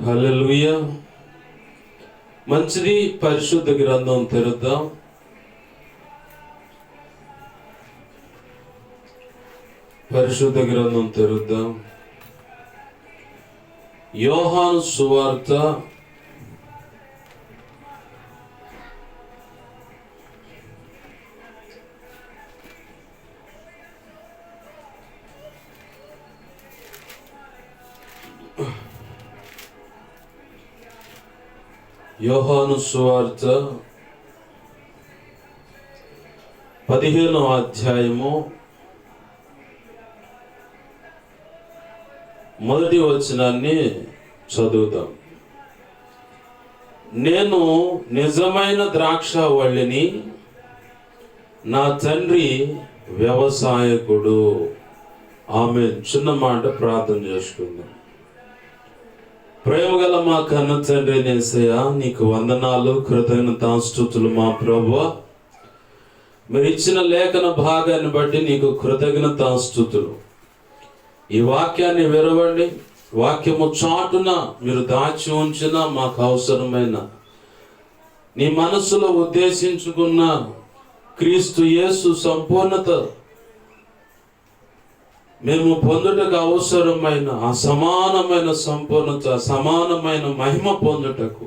హల్లెలూయా. మంచిది. పరిశుద్ధ గ్రంథం తెరుద్దాం. పరిశుద్ధ గ్రంథం తెరుద్దాం. యోహాను సువార్త 15వ అధ్యాయము మొదటి వచనాన్ని చదువుతాం. నేను నిజమైన ద్రాక్షావల్లిని, నా తండ్రి వ్యవసాయకుడు. ఆమె చిన్న మాట ప్రార్థన చేసుకుందాం. ప్రేమగల మా కన్న తండ్రి యేసయ్యా, నీకు వందనాలు, కృతజ్ఞతాస్తుతులు. మా ప్రభువా, మీరు ఇచ్చిన లేఖన భాగాన్ని బట్టి నీకు కృతజ్ఞతాస్తుతులు. ఈ వాక్యాన్ని విరవండి. వాక్యము చాటున మీరు దాచి ఉంచిన మాకు అవసరమైన నీ మనసులో ఉద్దేశించుకున్న క్రీస్తు యేసు సంపూర్ణత మేము పొందుటకు అవసరమైన ఆ సమానమైన సంపూర్ణత, సమానమైన మహిమ పొందుటకు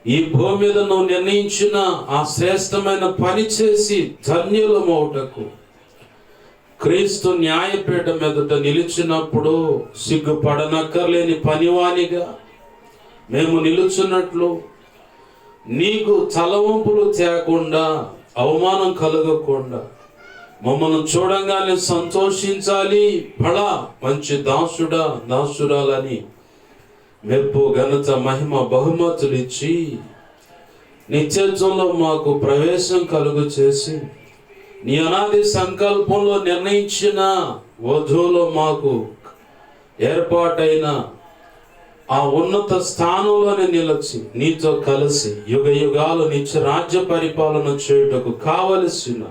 ఈ భూమి మీద నువ్వు నిర్ణయించిన ఆ శ్రేష్టమైన పని చేసి ధన్యులమవుటకు క్రీస్తు న్యాయపీఠం ఎదుట నిలిచినప్పుడు సిగ్గుపడనక్కర్లేని పనివానిగా మేము నిలుచున్నట్లు, నీకు తలవంపులు తేకుండా, అవమానం కలగకుండా మమ్మల్ని చూడంగానే సంతోషించాలి. బడా మంచి దాసుడా, దాసురాలని మెప్పు, ఘనత, మహిమ, బహుమతులు ఇచ్చి నిత్యత్వంలో మాకు ప్రవేశం కలుగు చేసి నీ అనాది సంకల్పంలో నిర్ణయించిన వధువులో మాకు ఏర్పాటైన ఆ ఉన్నత స్థానంలోనే నిలిచి నీతో కలిసి యుగ యుగాలు నిత్య రాజ్య పరిపాలన చేయుటకు కావలసిన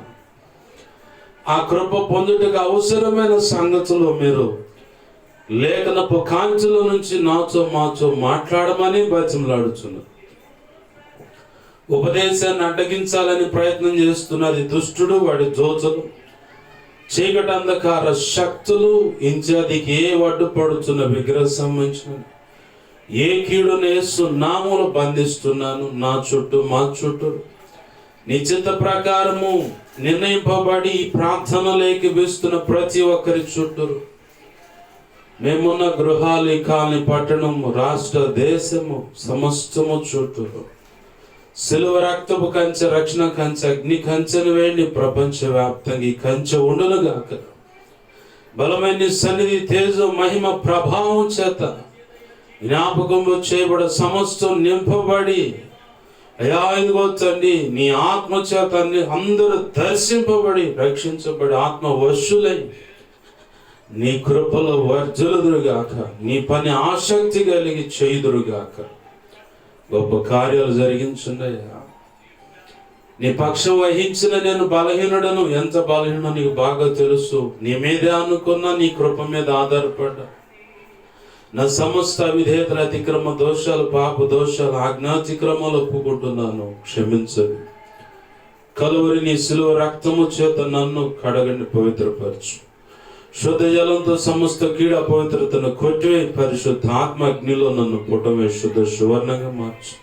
ఆ కృప పొందుటకు అవసరమైన సంగతులు మీరు లేఖనపు కాంచెల నుంచి మాతో మాట్లాడమని బతిమలాడుచున్నారు. ఉపదేశాన్ని అడ్డగించాలని ప్రయత్నం చేస్తున్నది దుష్టుడు, వాడి దోతలు, చీకటి అంధకార శక్తులు, ఇంచాదికి ఏ అడ్డుపడుతున్న విగ్రహ సంబంధించిన ఏ కీడును యేసు నామములో బంధిస్తున్నాను. నా చుట్టూ, మా చుట్టూ నీ చిత్త ప్రకారము నిర్ణయింపబడి ఈ ప్రార్థనలోకి వేస్తున్న ప్రతి ఒక్కరి చుట్టూ, మేమున్న గృహాలు, కాలనీ, పట్టణము, రాష్ట్ర, దేశము సమస్తము చుట్టూ సిలువ రక్తపు కంచె, రక్షణ కంచె, అగ్ని కంచెను వేయండి. ప్రపంచ వ్యాప్తంగా ఈ కంచె ఉండునుగాక. బలమైన సన్నిధి, తేజం, మహిమ, ప్రభావం చేత జ్ఞాపకంలో చేయబడ సమస్తం నింపబడి, అయ్యా ఇదిగో తండ్రి, నీ ఆత్మ చేత అందరూ దర్శింపబడి, రక్షించబడి, ఆత్మ వశులై నీ కృపలో వర్జలుదురుగాక. నీ పని ఆసక్తి కలిగి చేయుదురుగాక. గొప్ప కార్యాలు జరిగించుండయ్యా. నీ పక్షం వహించిన నేను బలహీనుడను. ఎంత బలహీనో నీకు బాగా తెలుసు. నీ మీదే అనుకున్నా, నీ కృప మీద ఆధారపడ్డా. నా సమస్త విధేయతల, అతిక్రమ దోషాలు, పాప దోషాలు, ఆజ్ఞాతిక్రమాలు ఒప్పుకుంటున్నాను. క్షమించండి. కలువరి నీ సిలువ రక్తము చేత నన్ను కడగండి, పవిత్రపరచు. శుద్ధ జలంతో సమస్త కీడ పవిత్రతను కొట్టివే. పరిశుద్ధ ఆత్మ అగ్నిలో నన్ను పుటమే శుద్ధ సువర్ణంగా మార్చు.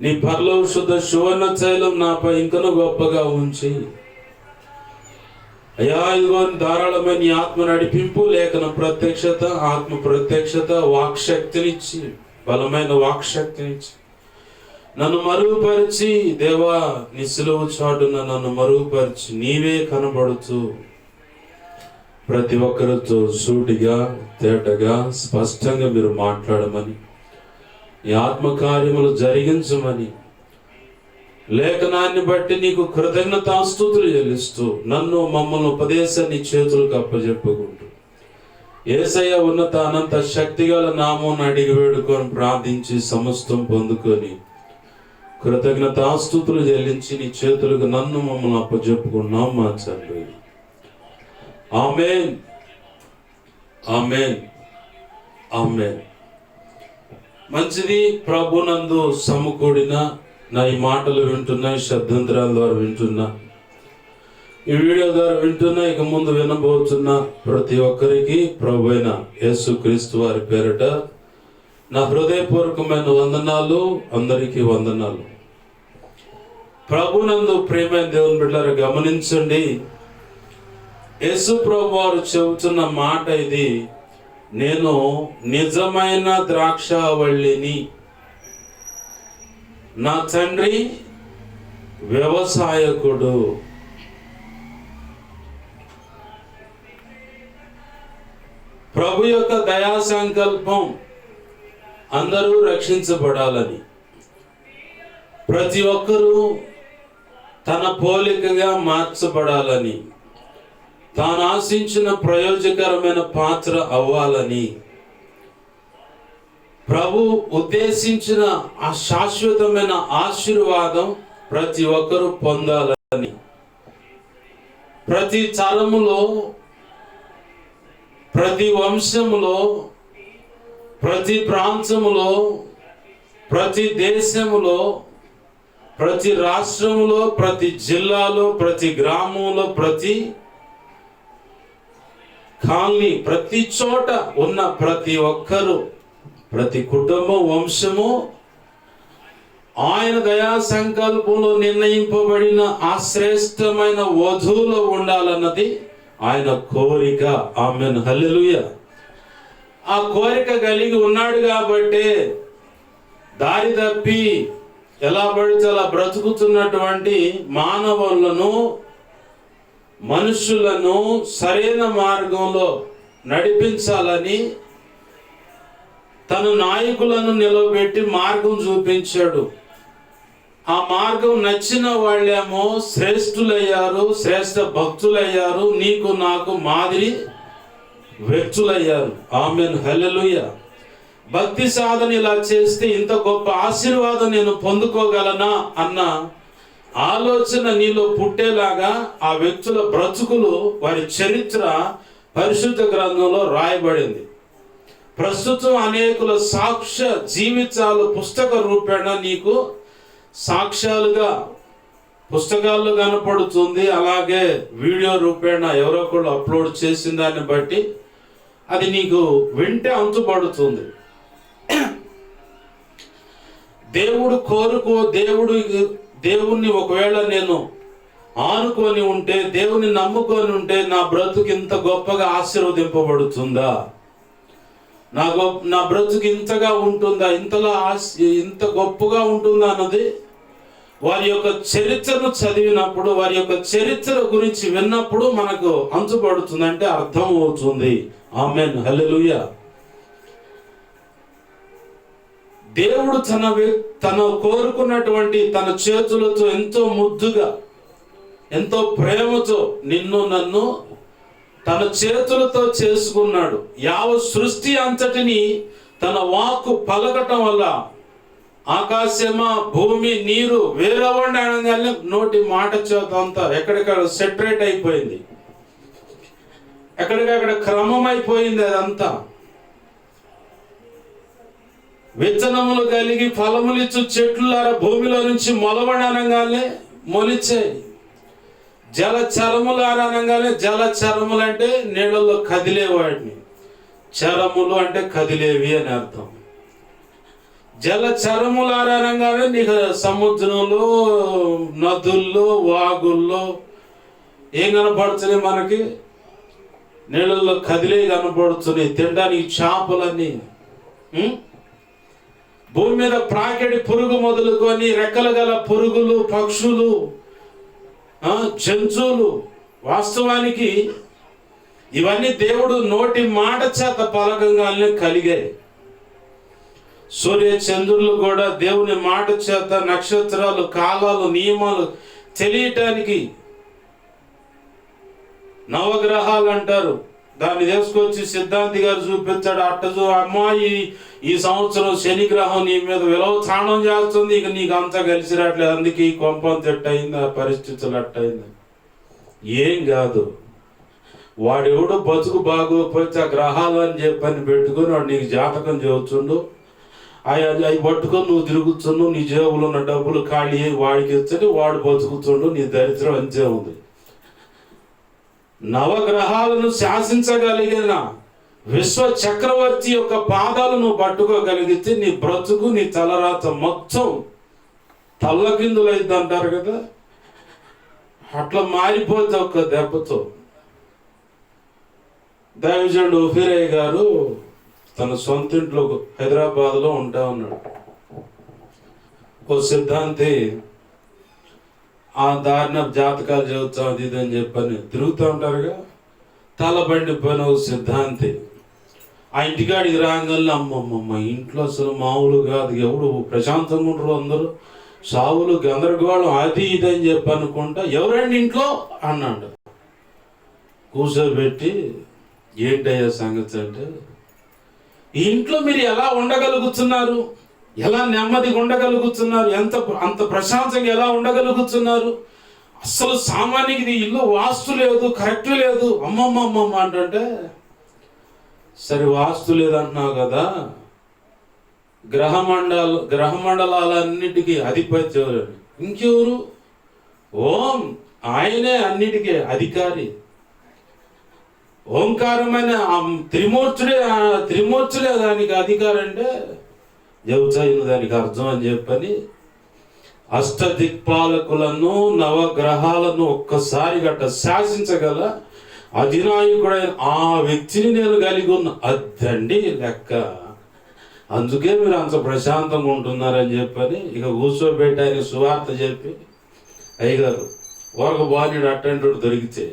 నీ పరలోక శుద్ధ సువర్ణ తైలం నాపై ఇంకనూ గొప్పగా ఉంచి, అయ్యా ఇదిగో ధారాళమైన నీ ఆత్మ నడిపింపు, లేఖన ప్రత్యక్షత, ఆత్మ ప్రత్యక్షత, వాక్శక్తినిచ్చి, బలమైన వాక్శక్తినిచ్చి నన్ను మరుగుపరిచి, దేవా నీ సిలువ చాటున నన్ను మరుగుపరిచి నీవే కనబడుతూ ప్రతి ఒక్కరితో సూటిగా, తేటగా, స్పష్టంగా మీరు మాట్లాడమని, ఈ ఆత్మకార్యములు జరిగించమని, లేఖనాన్ని బట్టి నీకు కృతజ్ఞతాస్తుతులు చెల్లిస్తూ నన్ను, మమ్మల్ని ఉపదేశాన్ని చేతులకు అప్పజెప్పుకుంటూ యేసయ్య ఉన్నత అనంత శక్తిగల నామమును అడిగి వేడుకొని ప్రార్థించి సమస్తం పొందుకొని కృతజ్ఞతాస్తుతులు చెల్లించి నీ చేతులకు నన్ను, మమ్మల్ని అప్పజెప్పుకున్నాం మా తండ్రి. ఆమేన్, ఆమేన్, ఆమేన్. మంచిది. ప్రభునందు సమకూడిన నా ఈ మాటలు వింటున్నా, శబ్దంతరాల ద్వారా వింటున్నా, ఈ వీడియో ద్వారా వింటున్నా, ఇక ముందు వినబోతున్న ప్రతి ఒక్కరికి ప్రభు అయిన యేసుక్రీస్తు వారి పేరిట నా హృదయపూర్వకమైన వందనాలు. అందరికీ వందనాలు. ప్రభునందు ప్రియమైన దేవుని బిడ్డలారా, గమనించండి. యేసు ప్రభు వారు చెబుతున్న మాట ఇది. నేను నిజమైన ద్రాక్షావళిని, నా తండ్రి వ్యవసాయకుడు. ప్రభు యొక్క దయా సంకల్పం అందరూ రక్షించబడాలని, ప్రతి ఒక్కరూ తన పోలికగా మార్చబడాలని, తాను ఆశించిన ప్రయోజకరమైన పాత్ర అవ్వాలని, ప్రభు ఉద్దేశించిన ఆ శాశ్వతమైన ఆశీర్వాదం ప్రతి ఒక్కరూ పొందాలని, ప్రతి తరములో, ప్రతి వంశములో, ప్రతి ప్రాంతములో, ప్రతి దేశములో, ప్రతి రాష్ట్రములో, ప్రతి జిల్లాలో, ప్రతి గ్రామంలో, ప్రతి కాలనీ, ప్రతి చోట ఉన్న ప్రతి ఒక్కరూ, ప్రతి కుటుంబం, వంశము ఆయన దయా సంకల్పంలో నిర్ణయింపబడిన ఆ శ్రేష్టమైన వధువులో ఉండాలన్నది ఆయన కోరిక. ఆమేన్, హల్లెలూయా. ఆ కోరిక కలిగి ఉన్నాడు కాబట్టి దారి తప్పి ఎలా పడితే అలా బ్రతుకుతున్నటువంటి మానవులను, మనుషులను సరైన మార్గంలో నడిపించాలని తన నాయకులను నిలబెట్టి మార్గం చూపించాడు. ఆ మార్గం నచ్చిన వాళ్ళేమో శ్రేష్ఠులయ్యారు, శ్రేష్ఠ భక్తులయ్యారు, నీకు నాకు మాదిరి వ్యక్తులయ్యారు. ఆమేన్, హల్లెలూయా. భక్తి సాధన ఇలా చేస్తే ఇంత గొప్ప ఆశీర్వాదం నేను పొందుకోగలనా అన్న ఆలోచన నీలో పుట్టేలాగా ఆ వ్యక్తుల బ్రతుకులు, వారి చరిత్ర పరిశుద్ధ గ్రంథంలో రాయబడింది. ప్రస్తుతం అనేకుల సాక్ష్య జీవితాలు పుస్తక రూపేణ నీకు సాక్ష్యాలుగా పుస్తకాల్లో కనపడుతుంది. అలాగే వీడియో రూపేణ ఎవరో ఒకళ్ళు అప్లోడ్ చేసిన దాన్ని బట్టి అది నీకు వింటే అంతుపడుతుంది. దేవుణ్ణి ఒకవేళ నేను ఆనుకొని ఉంటే, దేవుని నమ్ముకొని ఉంటే నా బ్రతుకు ఇంత గొప్పగా ఆశీర్వదింపబడుతుందా, నా బ్రతుకు ఇంతగా ఉంటుందా, ఇంత గొప్పగా ఉంటుందా అన్నది వారి యొక్క చరిత్రను చదివినప్పుడు, వారి యొక్క చరిత్ర గురించి విన్నప్పుడు మనకు అంతుపడుతుంది, అంటే అర్థం అవుతుంది. ఆమేన్, హల్లెలూయా. దేవుడు తన కోరుకున్నటువంటి తన చేతులతో ఎంతో ముద్దుగా, ఎంతో ప్రేమతో నిన్ను నన్ను తన చేతులతో చేసుకున్నాడు. యావత్ సృష్టి అంతటిని తన వాక్కు పలకటం వల్ల ఆకాశమా, భూమి, నీరు వేరవ్వండి అనగానే నోటి మాట చేత అంతా ఎక్కడికక్కడ సెటరేట్ అయిపోయింది, ఎక్కడికక్కడ క్రమం అయిపోయింది. అదంతా విత్తనములు కలిగి ఫలములిచ్చు చెట్లులారా భూమిలో నుంచి మొలవడి అనగానే మొలిచాయి. జలచరములారా అనగానే, జలచరములు అంటే నీళ్ళలో కదిలే వాటిని, చరములు అంటే కదిలేవి అని అర్థం. జలచరములారా అనగానే నీకు సముద్రంలో, నదుల్లో, వాగుల్లో ఏం కనపడుతున్నాయి మనకి? నీళ్ళల్లో కదిలే కనపడుతున్నాయి. తినడానికి చేపలన్నీ, భూమి మీద ప్రాకెడి పురుగు మొదలుకొని రెక్కలు గల పురుగులు, పక్షులు, జంతువులు. వాస్తవానికి ఇవన్నీ దేవుడు నోటి మాట చేత పలకంగానే కలిగాయి. సూర్య చంద్రులు కూడా దేవుని మాట చేత, నక్షత్రాలు, కాలాలు, నియమాలు తెలియటానికి నవగ్రహాలు అంటారు. దాన్ని తీసుకొచ్చి సిద్ధాంతి గారు చూపించాడు. అట్టజు అమ్మాయి, ఈ సంవత్సరం శని గ్రహం నీ మీద విలువ తాండం చేస్తుంది, ఇక నీకు అంతా కలిసి రావట్లేదు, అందుకే ఈ కొంపం తిట్టయింది, ఆ పరిస్థితులు అట్టయింది. ఏం కాదు, వాడెవడో బతుకు బాగోకపోతే ఆ గ్రహాలు అని చెప్పని పెట్టుకుని వాడు నీకు జాతకం చెబుతుండు. అవి పట్టుకొని నువ్వు తిరుగుతున్నావు, నీ జేబులో ఉన్న డబ్బులు ఖాళీ అయ్యి వాడికి ఇస్తే వాడు బతుకుతుండు, నీ దరిద్రం అంతే ఉంది. నవగ్రహాలను శాసించగలిగిన విశ్వ చక్రవర్తి యొక్క పాదాలు నువ్వు పట్టుకోగలిగితే నీ బ్రతుకు, నీ తలరాత మొత్తం తల్లకిందులైద్ది అంటారు కదా, అట్లా మారిపోతే ఒక్క దెబ్బతో. దైవజనుడు ఫిరయ్య గారు తన సొంత ఇంట్లో హైదరాబాద్లో ఉంటా ఉన్నాడు. ఓ సిద్ధాంతి ఆ దారిన జాతకాలు చదువుతాం అది ఇది అని చెప్పని తిరుగుతూ ఉంటారుగా, తల బండిపోయిన ఓ సిద్ధాంతి ఆ ఇంటికాడికి రాగానే అమ్మమ్మమ్మ ఇంట్లో అసలు మామూలు కాదు, ఎవడు ప్రశాంతంగా ఉంటారు, అందరూ సావులు గందరగోళం అది ఇది అని చెప్పి అనుకుంటా, ఎవరండి ఇంట్లో అన్నాడు. కూర్చోబెట్టి ఏంటయ్యా సంగతి అంటే, ఈ ఇంట్లో మీరు ఎలా ఉండగలుగుతున్నారు, ఎలా నెమ్మదిగా ఉండగలుగుతున్నారు, అంత ప్రశాంతంగా ఎలా ఉండగలుగుతున్నారు, అసలు సామాన్యుకి ఇల్లు వాస్తు లేదు, కరెక్ట్ లేదు, అమ్మమ్మమ్మమ్మ అంటే, సరే వాస్తు లేదంటున్నావు కదా, గ్రహమండలాలన్నిటికీ అధిపతి ఎవరు? ఇంకెవరు? ఓం, ఆయనే అన్నిటికీ అధికారి. ఓంకారమైన త్రిమూర్తులే దానికి అధికారం అంటే చెబుతాయిన దానికి అర్థం అని చెప్పని అష్టదిక్పాలకులను నవగ్రహాలను ఒక్కసారి గట్ట శాసించగల అధినాయకుడైన ఆ వ్యక్తిని నేను కలిగి ఉన్న అద్దండి లెక్క. అందుకే మీరు అంత ప్రశాంతంగా ఉంటున్నారని చెప్పని ఇక కూర్చోబెట్టి ఆయన సువార్త చెప్పి, అయ్యగారు ఒక బాలుడు అట్టంటుడు దొరికితే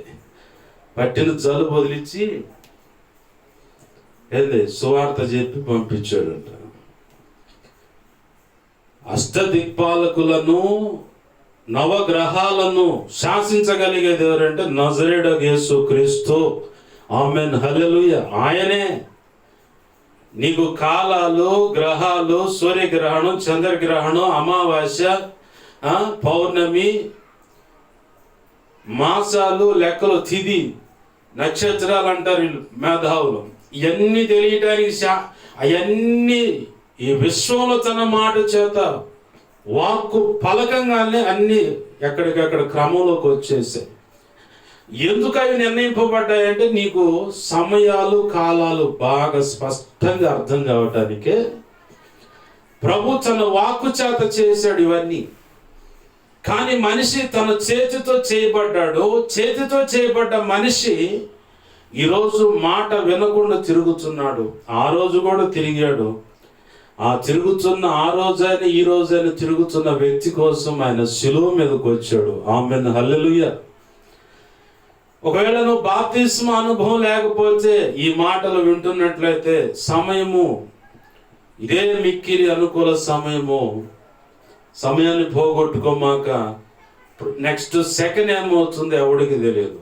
పట్టిన జలుబు వదిలించి ఏంది సువార్త చెప్పి పంపించాడంట. అష్టదిక్పాలకులను నవగ్రహాలను శాసించగలిగేది ఎవరంటే నజరేయుడగు యేసుక్రీస్తు. ఆమేన్, హల్లెలూయా. ఆయనే నీకు కాలాలు, గ్రహాలు, సూర్యగ్రహణం, చంద్రగ్రహణం, అమావాస్య, పౌర్ణమి, మాసాలు, లెక్కలు, తిథి, నక్షత్రాలు అంటారు వీళ్ళు మేధావులు. ఇవన్నీ తెలియటానికి అవన్నీ ఈ విశ్వంలో తన మాట చేత వాక్కు పలకంగానే అన్ని ఎక్కడికక్కడ క్రమంలోకి వచ్చేసాయి. ఎందుకు అవి నిర్ణయింపబడ్డాయంటే నీకు సమయాలు, కాలాలు బాగా స్పష్టంగా అర్థం కావటానికే ప్రభు తన వాక్కు చేత చేశాడు ఇవన్నీ. కానీ మనిషి తన చేతితో చేయబడ్డాడు. చేతితో చేయబడ్డ మనిషి ఈరోజు మాట వినకుండా తిరుగుతున్నాడు. ఆ రోజు కూడా తిరిగాడు. ఆ తిరుగుతున్న ఆ రోజైనా ఈ రోజైనా తిరుగుతున్న వ్యక్తి కోసం ఆయన శిలువ మీదకి వచ్చాడు. ఆమేన్, హల్లెలూయా. ఒకవేళ నువ్వు బాప్తిస్మ అనుభవం లేకపోతే ఈ మాటలు వింటున్నట్లయితే సమయము ఇదే మిక్కిలి అనుకూల సమయాన్ని పోగొట్టుకోమాక నెక్స్ట్ సెకండ్ ఏమవుతుంది ఎవడికి తెలియదు.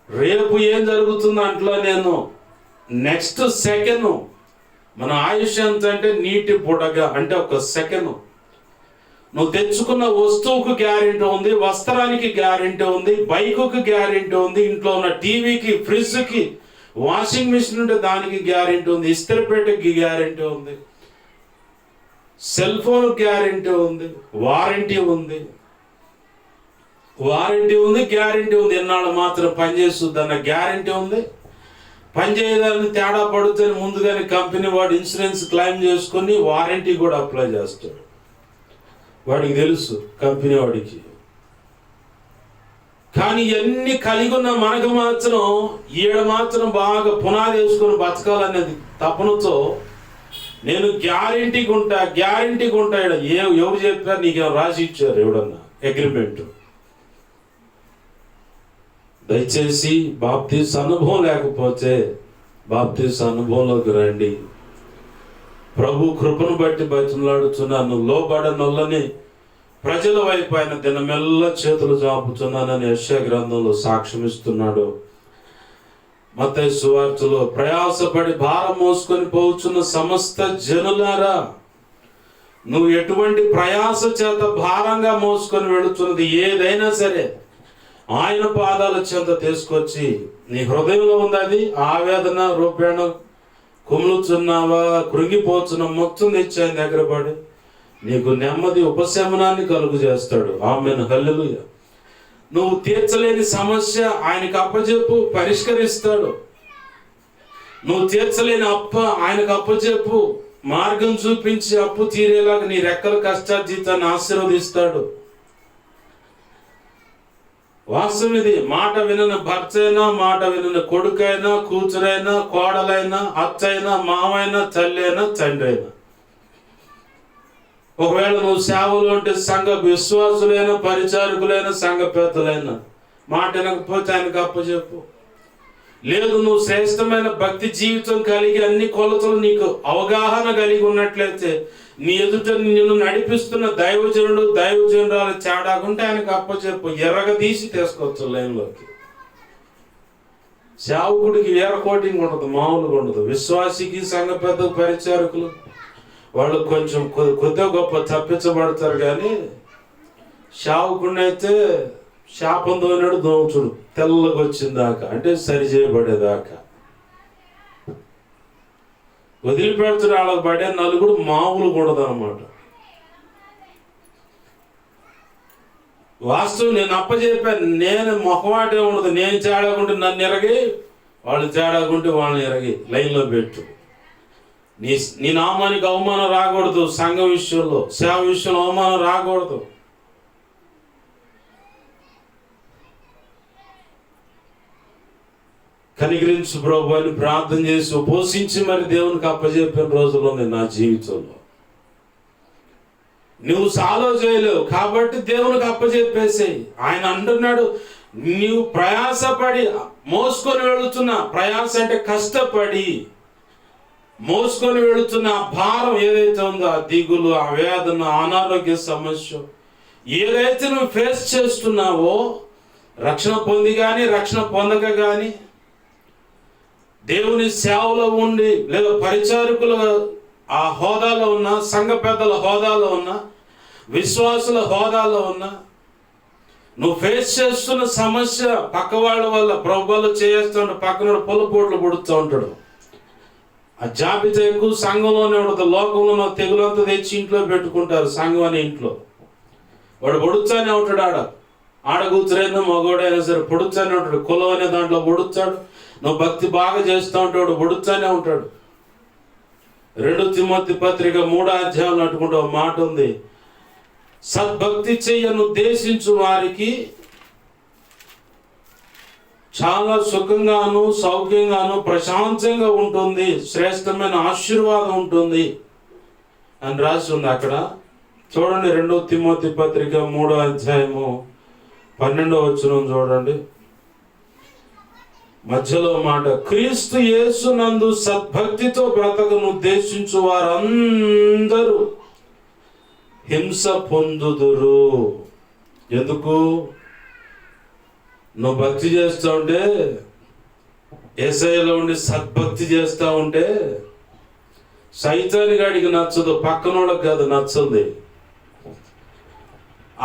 రేపు ఏం జరుగుతుంది అంట్లో నేను నెక్స్ట్ సెకండ్ మన ఆయుష్ ఎంత అంటే నీటి బుడగ అంటే ఒక సెకండ్. నువ్వు తెచ్చుకున్న వస్తువుకు గ్యారెంటీ ఉంది, వస్త్రానికి గ్యారెంటీ ఉంది, బైకుకి గ్యారెంటీ ఉంది, ఇంట్లో ఉన్న టీవీకి, ఫ్రిడ్జ్కి, వాషింగ్ మిషన్ ఉంటే దానికి గ్యారెంటీ ఉంది, ఇస్త్రీపేటకి గ్యారెంటీ ఉంది, సెల్ ఫోన్ గ్యారెంటీ ఉంది, వారంటీ ఉంది, గ్యారెంటీ ఉంది. ఎన్నాళ్ళు మాత్రం పనిచేస్తుంది అన్న గ్యారెంటీ ఉంది. పనిచేయడానికి తేడా పడుతుంది ముందుగానే కంపెనీ వాడు ఇన్సూరెన్స్ క్లెయిమ్ చేసుకొని వారంటీ కూడా అప్లై చేస్తాడు. వాడికి తెలుసు కంపెనీ వాడికి. కానీ ఇవన్నీ కలిగి ఉన్న మనకు మాత్రం ఈడ మాత్రం బాగా పునాది వేసుకొని బతకాలనేది తపనతో నేను గ్యారెంటీగా ఉంటా. ఎవరు చెప్పారు? నీకేమో రాసి ఇచ్చారు ఎవడన్నా అగ్రిమెంట్? దయచేసి బాప్తిస్ అనుభవం లేకపోతే బాప్తిస్ అనుభవంలోకి రండి. ప్రభు కృపను బట్టి బతిమలాడుతున్నాను. లోబడనొల్లని ప్రజల వైపు ఆయన దినమెల్ల చేతులు చాపుతున్నానని యెషయా గ్రంథంలో సాక్ష్యం ఇస్తున్నాడు. మత్తయి సువార్తలో ప్రయాసపడి భారం మోసుకొని పోచున్న సమస్త జనులారా, నువ్వు ఎటువంటి ప్రయాస చేత భారంగా మోసుకొని వెళుతున్నది ఏదైనా సరే ఆయన పాదాల చేత తీసుకొచ్చి నీ హృదయంలో ఉంది అది ఆవేదన రూపేణ కుమ్ములుచున్నావా, కృంగిపోతున్న మొత్తం తెచ్చి ఆయన దగ్గర పడి నీకు నెమ్మది ఉపశమనాన్ని కలుగు చేస్తాడు. ఆమేన్, హల్లెలూయా. నువ్వు తీర్చలేని సమస్య ఆయనకు అప్పచెప్పు, పరిష్కరిస్తాడు. నువ్వు తీర్చలేని అప్ప ఆయనకు అప్పచెప్పు, మార్గం చూపించి అప్పు తీరేలాగా నీ రెక్కల కష్టార్జితాన్ని ఆశీర్వదిస్తాడు. వాస్తవం ఇది. మాట వినని భర్త అయినా, మాట వినని కొడుకైనా, కూతురైనా, కోడలైనా, అత్తైనా, మామైనా, తల్లి అయినా, తండ్రి అయినా, ఒకవేళ నువ్వు సేవలు ఉంటే సంఘ విశ్వాసులైన, పరిచారకులైన, సంఘ పెద్దలైనా మాట వినకపోతే ఆయనకు అప్పచెప్పు. లేదు, నువ్వు శ్రేష్టమైన భక్తి జీవితం కలిగి అన్ని కొలతలు నీకు అవగాహన కలిగి ఉన్నట్లయితే నీ ఎదుట నిన్ను నడిపిస్తున్న దైవజనురాలు తేడాకుంటే ఆయనకు అప్పచెప్పు. ఎర్రగదీసి తీసుకోవచ్చు లైన్లోకి. సేవకుడికి వేర కోటింగ్ ఉండదు, మామూలుగా ఉండదు. విశ్వాసికి, సంఘ పెద్ద పరిచారకులు వాళ్ళు కొంచెం కొద్దిగా గొప్ప తప్పించబడతారు. కానీ సేవకుడిని అయితే శాపం దోనాడు దోచుడు తెల్లగా వచ్చిందాకా, అంటే సరి చేయబడేదాకా వదిలిపెడుతుడు. వాళ్ళకి పడే నలుగుడు మామూలు కూడదు అనమాట. వాస్తవం నేను అప్పచెప్పాను. నేను మొహమాటే ఉండదు. నేను తేడాకుంటే నన్ను ఎరగి, వాళ్ళు తేడాకుంటే వాళ్ళని ఎరగి లైన్లో పెట్టు. నీ నామానికి అవమానం రాకూడదు. సంఘం విషయంలో, సేవ విషయంలో అవమానం రాకూడదు. కనికరించు ప్రభు అని ప్రార్థన చేసి ఉపవసించి మరి దేవునికి అప్పచెప్పిన రోజుల్లో నేను నా జీవితంలో. నువ్వు సాలో చేయలేవు కాబట్టి దేవునికి అప్పచెప్పేసేయి. ఆయన అంటున్నాడు, నీవు ప్రయాసపడి మోసుకొని వెళుతున్నా, ప్రయాస అంటే కష్టపడి మోసుకొని వెళుతున్న ఆ భారం ఏదైతే ఉందో, ఆ దిగులు, ఆ వేదన, అనారోగ్య సమస్య ఏదైతే నువ్వు ఫేస్ చేస్తున్నావో, రక్షణ పొంది కానీ రక్షణ పొందక కానీ, దేవుని సేవలో ఉండి లేదా పరిచారకుల ఆ హోదాలో ఉన్న, సంఘ పెద్దల హోదాలో ఉన్న, విశ్వాసుల హోదాలో ఉన్న, నువ్వు ఫేస్ చేస్తున్న సమస్య పక్క వాళ్ళ వల్ల ప్రభువులు చేస్తుంటే పక్కన పొలపోట్లు పుడుతూ ఉంటాడు. ఆ జాబితా ఎక్కువ సంఘంలోనే ఉండదు. లోకంలో తెగులంతా తెచ్చి ఇంట్లో పెట్టుకుంటారు. సంఘం అనే ఇంట్లో వాడు పొడుచానే ఉంటాడు. ఆడ కూతురైనా మగోడైనా సరే పొడుచానే ఉంటాడు. కులం అనే దాంట్లో పొడుచాడు. నువ్వు భక్తి బాగా చేస్తూ ఉంటాడు, పొడుచానే ఉంటాడు. 2 తిమోతి పత్రిక 3వ అధ్యాయంలో అట్టుకుంటే ఒక మాట ఉంది, సద్భక్తి చెయ్యను ఉద్దేశించు వారికి చాలా సుఖంగాను, సౌఖ్యంగాను, ప్రశాంతంగా ఉంటుంది, శ్రేష్టమైన ఆశీర్వాదం ఉంటుంది అని రాసి ఉంది అక్కడ. చూడండి, 2 తిమోతి పత్రిక 3వ అధ్యాయము 12వ వచనం చూడండి. మధ్యలో మాట, క్రీస్తు యేసునందు సద్భక్తితో బ్రతకను ఉద్దేశించు వారందరూ హింస పొందుదురు. ఎందుకు? నువ్వు భక్తి చేస్తూ ఉంటే, యేసయ్యలో ఉండి సద్భక్తి చేస్తూ ఉంటే సైతాని గాడికి నచ్చదు, పక్కనోళ్ళకి కాదు నచ్చంది.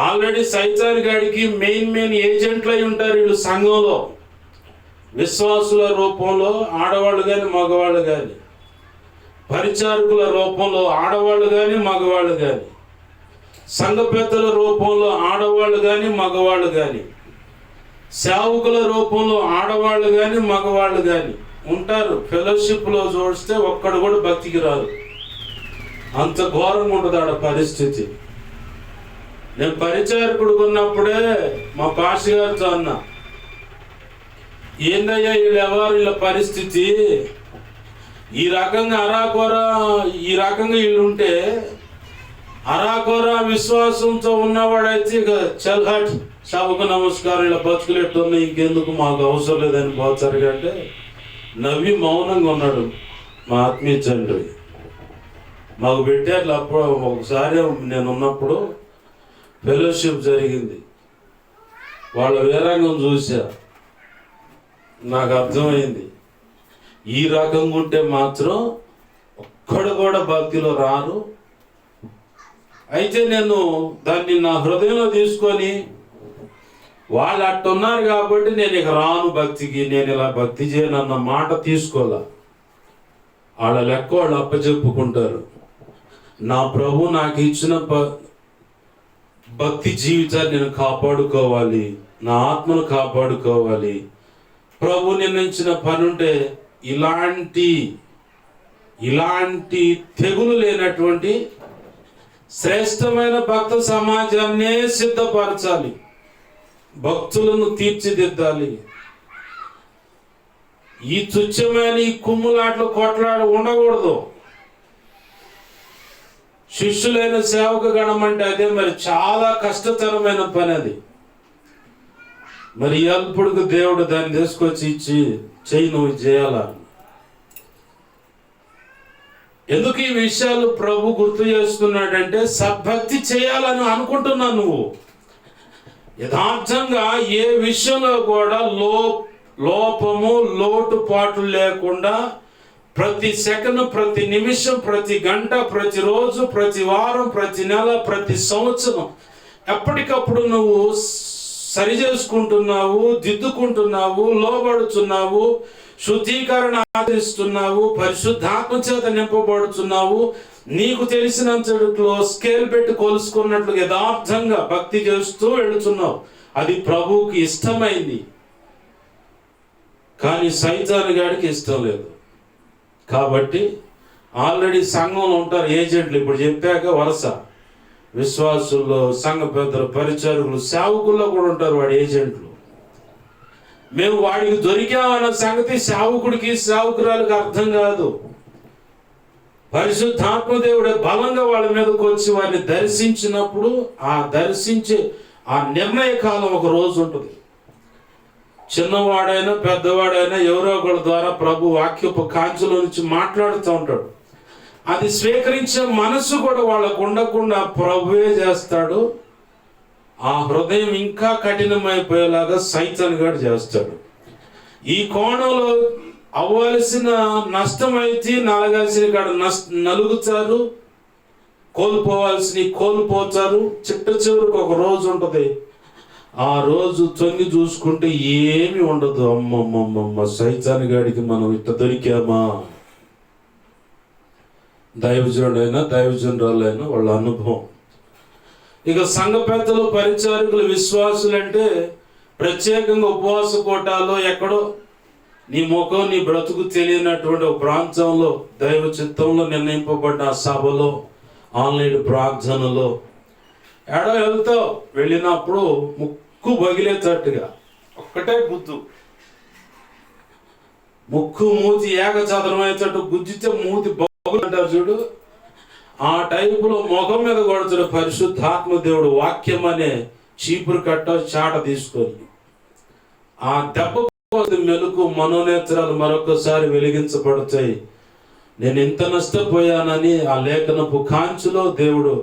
ఆల్రెడీ సైతాని గాడికి మెయిన్ ఏజెంట్లు అయి ఉంటారు వీళ్ళు సంఘంలో. విశ్వాసుల రూపంలో ఆడవాళ్ళు కానీ మగవాళ్ళు కానీ, పరిచారకుల రూపంలో ఆడవాళ్ళు కానీ మగవాళ్ళు కానీ, సంఘ పెద్దల రూపంలో ఆడవాళ్ళు కానీ మగవాళ్ళు కానీ, సేవకుల రూపంలో ఆడవాళ్ళు కానీ మగవాళ్ళు కానీ ఉంటారు. ఫెలోషిప్లో చూస్తే ఒక్కడు కూడా భక్తికి రాదు. అంత ఘోరంగా ఉంటుంది ఆడ పరిస్థితి. నేను పరిచారకుడు ఉన్నప్పుడే మా పాస్టర్ గారితో అన్నా, ఏందయ్యా వీళ్ళ పరిస్థితి, ఈ రకంగా అరాకొరా ఈ రకంగా వీళ్ళు ఉంటే, అరాకొరా విశ్వాసంతో ఉన్నవాడైతే ఇక చల్హాట్ సభకు నమస్కారం, ఇలా బతుకులెట్టున్నా, ఇంకెందుకు మాకు అవసరం లేదని పోతారు. అంటే నవ్వి మౌనంగా ఉన్నాడు మా ఆత్మీయ తండ్రి. మాకు పెట్టారు. అప్పుడు ఒకసారి నేను ఉన్నప్పుడు ఫెలోషిప్ జరిగింది. వాళ్ళ వీరాంగం చూసా, నాకు అర్థమైంది, ఈ రకంగా ఉంటే మాత్రం ఒక్కడు కూడా భక్తిలో రారు. అయితే నేను దాన్ని నా హృదయంలో తీసుకొని, వాళ్ళు అట్టున్నారు కాబట్టి నేను ఇక రాను భక్తికి, నేను ఇలా భక్తి చేయనన్న మాట తీసుకోలే. వాళ్ళ లెక్క వాళ్ళు అప్పచెప్పుకుంటారు. నా ప్రభు నాకు ఇచ్చిన భక్తి జీవితాన్ని నేను కాపాడుకోవాలి, నా ఆత్మను కాపాడుకోవాలి, ప్రభు నిర్ణయించిన పని ఉంటే ఇలాంటి తెగులు లేనటువంటి శ్రేష్టమైన భక్త సమాజాన్నే సిద్ధపరచాలి, భక్తులను తీర్చిదిద్దాలి. ఈ తుచ్చమైన ఈ కుమ్ములాట్లు కొట్లాడు ఉండకూడదు. శిష్యులైన సేవక గణం అంటే అదే మరి చాలా కష్టతరమైన పని అది. మరి అల్పుడికి దేవుడు దాన్ని తీసుకొచ్చి ఇచ్చి చెయ్యి నువ్వు చేయాలా. ఎందుకు ఈ విషయాలు ప్రభు గుర్తు చేస్తున్నాడంటే సద్భక్తి చేయాలని అనుకుంటున్నావు నువ్వు. యథార్థంగా ఏ విషయంలో కూడా లోపము లోటుపాటు లేకుండా ప్రతి సెకండ్, ప్రతి నిమిషం, ప్రతి గంట, ప్రతి రోజు, ప్రతి వారం, ప్రతి నెల, ప్రతి సంవత్సరం ఎప్పటికప్పుడు నువ్వు సరి చేసుకుంటున్నావు, దిద్దుకుంటున్నావు, లోబడుతున్నావు, శుద్ధీకరణ ఆచరిస్తున్నావు, పరిశుద్ధాత్మ చేత నింపబడుతున్నావు. నీకు తెలిసినంతలో స్కేల్ పెట్టి కొలుసుకున్నట్లు యథార్థంగా భక్తి చేస్తూ వెళుతున్నావు. అది ప్రభువుకి ఇష్టమైంది. కానీ సైతాను గాడికి ఇష్టం లేదు. కాబట్టి ఆల్రెడీ సంఘంలో ఉంటారు ఏజెంట్లు. ఇప్పుడు చెప్పాక వరుస విశ్వాసుల్లో, సంఘ పెద్దలు, పరిచారకులు, సేవకుల్లో కూడా ఉంటారు వాడి ఏజెంట్లు. మేము వాడికి దొరికామన్న సంగతి సేవకుడికి సేవకురాలకు అర్థం కాదు. పరిశుద్ధాత్మదేవుడే బలంగా వాళ్ళ మీదకి వచ్చి వారిని దర్శించినప్పుడు ఆ నిర్ణయ కాలం ఒక రోజు ఉంటుంది. చిన్నవాడైనా పెద్దవాడైనా ఎవరో ఒకరి ద్వారా ప్రభు వాక్యపు కాంచెలో నుంచి మాట్లాడుతూ ఉంటాడు. అది స్వీకరించే మనసు కూడా వాళ్ళకు ఉండకుండా ప్రభువే చేస్తాడు. ఆ హృదయం ఇంకా కఠినమైపోయేలాగా సైతాన్ గాడు చేస్తాడు. ఈ కోణంలో అవ్వాల్సిన నష్టం అయితే నలగాల్సిన కాడ నలుగుతారు, కోల్పోవాల్సిన కోల్పోతారు. చిట్ట చివరికి ఒక రోజు ఉంటుంది. ఆ రోజు తొంగి చూసుకుంటే ఏమి ఉండదు. అమ్మమ్మమ్మ సైతాన్ గాడికి మనం ఇట్ట దొరికామా. దైవజనుడైనా దైవజనురాలైనా వాళ్ళ అనుభవం. ఇక సంఘ పెద్దలు, పరిచారకులు, విశ్వాసులంటే ప్రత్యేకంగా ఉపవాస కోటాలో ఎక్కడో నీ ముఖం నీ బ్రతుకు తెలియనటువంటి ఒక ప్రాంతంలో దైవ చిత్తంలో నిర్ణయింపబడిన ఆ సభలో, ఆన్లైన్ ప్రార్థనలో ఎడో వెళ్తావు. వెళ్ళినప్పుడు ముక్కు బగిలేటట్టుగా ఒక్కటే గుద్దు, ముక్కు మూతి ఏకచదరం అయ్యేటట్టు గుద్దితే మూతి బొగ్గులు అంటారు చూడు, ఆ టైపులో ముఖం మీద కొడుతున్న పరిశుద్ధాత్మ దేవుడు వాక్యం అనే చీపురు కట్ట చాట తీసుకొని ఆ దెబ్బ మెలకు మనోనేత్రాలు మరొకసారి వెలిగించబడతాయి. నేను ఇంత నష్టపోయానని ఆ లేఖనపు కాంచులో దేవుడు,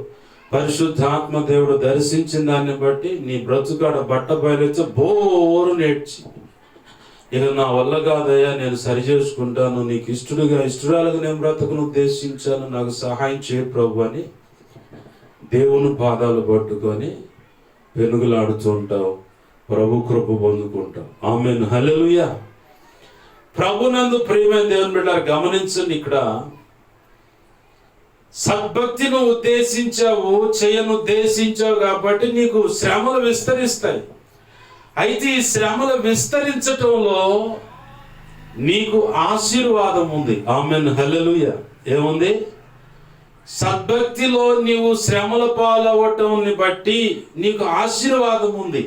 పరిశుద్ధాత్మ దేవుడు దర్శించిన దాన్ని బట్టి నీ బ్రతుకాడ బట్ట బయలుచ్చి బోరు నేర్చి, ఇక నా వల్ల కాదయ్యా, నేను సరి చేసుకుంటాను, నీకు ఇష్టరాలుగా నేను బ్రతుకును ఉద్దేశించాను, నాకు సహాయం చేయ ప్రభు అని దేవుని పాదాలు పట్టుకొని వెనుగులాడుతూ ఉంటావు. ప్రభు కృప పొందుకుంటాం. ఆమేన్, హల్లెలూయా. ప్రభునందు ప్రియమైన దేవుని బిడ్డలారా, గమనించండి, ఇక్కడ సద్భక్తిని ఉద్దేశించావు, చేయనుద్దేశించావు కాబట్టి నీకు శ్రమలు విస్తరిస్తాయి. అయితే ఈ శ్రమలు విస్తరించటంలో నీకు ఆశీర్వాదం ఉంది. ఆమేన్, హల్లెలూయా. ఏముంది? సద్భక్తిలో నీవు శ్రమల పాలవటంని బట్టి నీకు ఆశీర్వాదం ఉంది.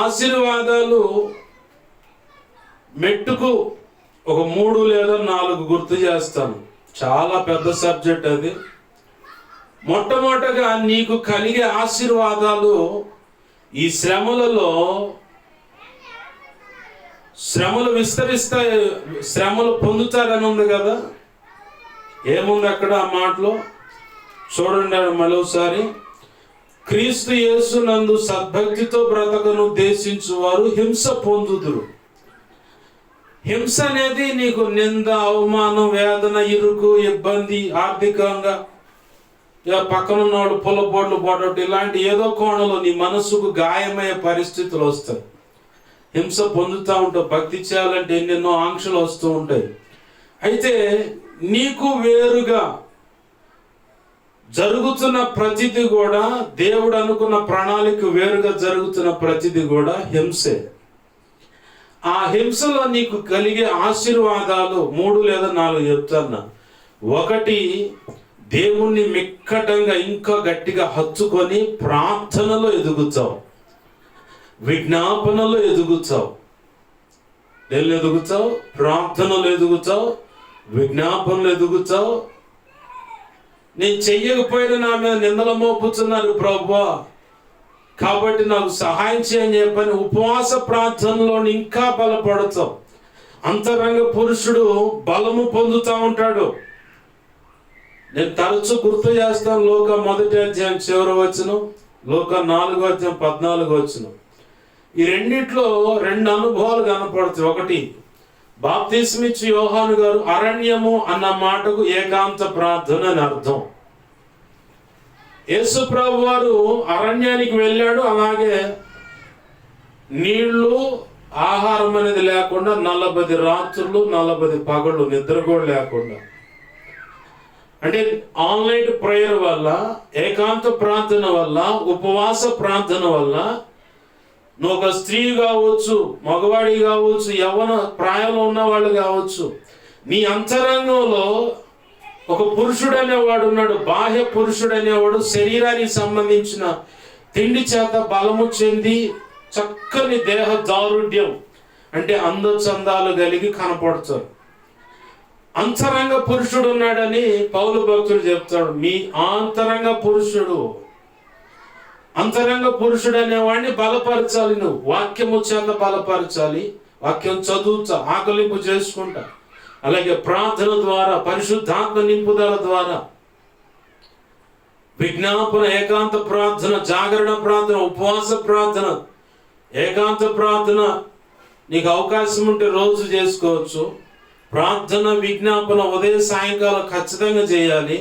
ఆశీర్వాదాలు మెట్టుకు ఒక 3 లేదా 4 గుర్తు చేస్తాను. చాలా పెద్ద సబ్జెక్ట్ అది. మొట్టమొదటగా నీకు కలిగే ఆశీర్వాదాలు ఈ శ్రమలలో, శ్రమలు విస్తరిస్తాయి, శ్రమలు పొందుతారని ఉంది కదా. ఏముంది అక్కడ ఆ మాటలో? చూడండి మరోసారి. క్రీస్తు యేసు నందు సద్భక్తితో బ్రతకను ఉద్దేశించు వారు హింస పొందుదురు. హింస అనేది నీకు నింద, అవమానం, వేదన, ఇరుకు, ఇబ్బంది, ఆర్థికంగా పక్కనున్న వాళ్ళు పొలబోట్లు పోవడం, ఇలాంటి ఏదో కోణంలో నీ మనసుకు గాయమయ్యే పరిస్థితులు వస్తాయి. హింస పొందుతూ ఉంటావు. భక్తి చేయాలంటే ఎన్నెన్నో ఆంక్షలు వస్తూ ఉంటాయి. అయితే నీకు వేరుగా జరుగుతున్న ప్రతిదీ కూడా, దేవుడు అనుకున్న ప్రణాళిక వేరుగా జరుగుతున్న ప్రతిదీ కూడా హింసే. ఆ హింసలో నీకు కలిగే ఆశీర్వాదాలు 3 లేదా 4 చెప్తాను. 1, దేవుణ్ణి మిక్కటంగా ఇంకా గట్టిగా హత్తుకొని ప్రార్థనలో ఎదుగుతావు, విజ్ఞాపనలో ఎదుగుతావు. దేవుళ్ళు ఎదుగుతావు, ప్రార్థనలు ఎదుగుతావు, విజ్ఞాపనలు ఎదుగుతావు. నేను చెయ్యకపోయినా నా మీద నిందలు మోపుతున్నారు ప్రభువా, కాబట్టి నాకు సహాయం చేయని చెప్పని ఉపవాస ప్రార్థనలో ఇంకా బలపడతావు. అంతరంగ పురుషుడు బలము పొందుతూ ఉంటాడు. నేను తరచు గుర్తు చేస్తాను, లోక 1వ అధ్యాయం చివరి వచనం, లోక 4వ అధ్యాయం 14వ వచనం. ఈ రెండిట్లో 2 అనుభవాలు కనపడతాయి. 1, బాప్తిస్మిచ్చి యోహాను గారు అరణ్యము అన్న మాటకు ఏకాంత ప్రార్థన అని అర్థం. యేసు ప్రభు వారు అరణ్యానికి వెళ్ళాడు. అలాగే నీళ్లు, ఆహారం అనేది లేకుండా 40 రాత్రులు 40 పగళ్ళు నిద్ర కూడా లేకుండా, అంటే ఆన్లైన్ ప్రేయర్ వల్ల, ఏకాంత ప్రార్థన వల్ల, ఉపవాస ప్రార్థన వల్ల నువ్వు ఒక స్త్రీ కావచ్చు, మగవాడి కావచ్చు, యవ్వన ప్రాయంలో ఉన్నవాళ్ళు కావచ్చు, నీ అంతరంగంలో ఒక పురుషుడు అనేవాడు ఉన్నాడు. బాహ్య పురుషుడు అనేవాడు శరీరానికి సంబంధించిన తిండి చేత బలము చెంది చక్కని దేహ దారుఢ్యం, అంటే అందచందాలు కలిగి కనపడతారు. అంతరంగ పురుషుడు ఉన్నాడని పౌలు భక్తుడు చెప్తాడు. మీ ఆంతరంగ పురుషుడు, అంతరంగ పురుషుడు అనేవాడిని బలపరచాలి. నువ్వు వాక్యము చేత బలపరచాలి, వాక్యం చదువుతా, ఆకలింపు చేసుకుంటా, అలాగే ప్రార్థన ద్వారా, పరిశుద్ధాత్మ నింపుదల ద్వారా, విజ్ఞాపన, ఏకాంత ప్రార్థన, జాగరణ ప్రార్థన, ఉపవాస ప్రార్థన, ఏకాంత ప్రార్థన నీకు అవకాశం ఉంటే రోజు చేసుకోవచ్చు. ప్రార్థన, విజ్ఞాపన ఉదయం సాయంకాలం ఖచ్చితంగా చేయాలి.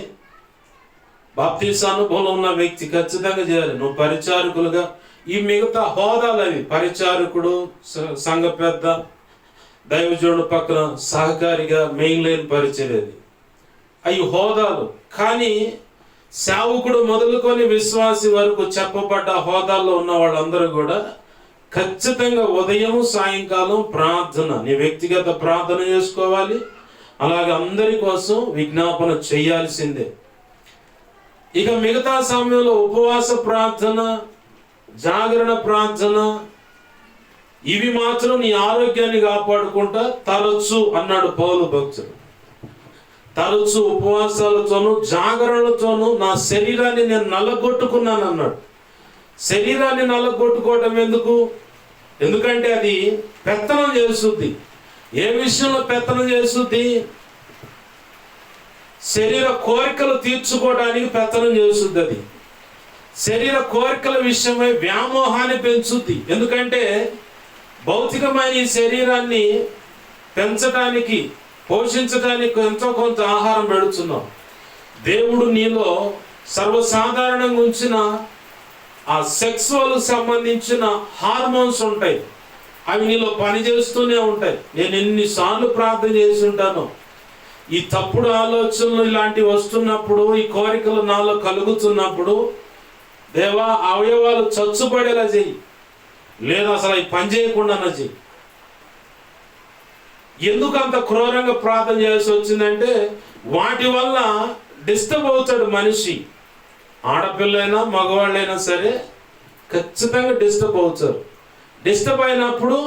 బాప్తిస్మ అనుభవం ఉన్న వ్యక్తి ఖచ్చితంగా చేయాలి. నువ్వు పరిచారకులుగా ఈ మిగతా హోదాలు అవి, పరిచారకుడు, సంఘ పెద్ద, దైవజనుడు పక్కన సహకారిగా, మెయిన్ లైన్ పరిచర్యది, అవి హోదాలు. కానీ సేవకుడు మొదలుకొని విశ్వాసి వరకు చెప్పబడ్డ హోదాల్లో ఉన్న వాళ్ళందరూ కూడా ఖచ్చితంగా ఉదయం సాయంకాలం ప్రార్థన, నీ వ్యక్తిగత ప్రార్థన చేసుకోవాలి. అలాగే అందరి కోసం విజ్ఞాపన చేయాల్సిందే. ఇక మిగతా సమయంలో ఉపవాస ప్రార్థన, జాగరణ ప్రార్థన, ఇవి మాత్రం నీ ఆరోగ్యాన్ని కాపాడుకుంటా తరచు అన్నాడు పౌలు భక్తుడు. తరచు ఉపవాసాలతోనూ జాగరణలతోనూ నా శరీరాన్ని నేను నల్లగొట్టుకున్నాను అన్నాడు. శరీరాన్ని నల్లగొట్టుకోవటం ఎందుకు? ఎందుకంటే అది పెత్తనం చేస్తుంది. ఏ విషయంలో పెత్తనం చేస్తుంది? శరీర కోరికలు తీర్చుకోవడానికి పెత్తనం చేస్తుంది. అది శరీర కోరికల విషయమై వ్యామోహాన్ని పెంచుద్ది. ఎందుకంటే భౌతికమైన ఈ శరీరాన్ని పెంచడానికి, పోషించడానికి ఎంతో కొంత ఆహారం పెడుతున్నాం. దేవుడు నీలో సర్వసాధారణంగా ఉంచిన ఆ సెక్సువల్ సంబంధించిన హార్మోన్స్ ఉంటాయి, అవి నీలో పనిచేస్తూనే ఉంటాయి. నేను ఎన్నిసార్లు ప్రార్థన చేసి ఉంటాను, ఈ తప్పుడు ఆలోచనలు ఇలాంటివి వస్తున్నప్పుడు, ఈ కోరికలు నాలో కలుగుతున్నప్పుడు, దేవా అవయవాలు చచ్చుపడేలా చెయ్యి, లేదా అసలు అవి పని చేయకుండా చెయ్యి. ఎందుకు అంత క్రూరంగా ప్రార్థన చేయాల్సి వచ్చిందంటే వాటి వల్ల డిస్టర్బ్ అవుతాడు మనిషి. ఆడపిల్లైనా మగవాళ్ళైనా సరే ఖచ్చితంగా డిస్టర్బ్ అవుతారు. డిస్టర్బ్ అయినప్పుడు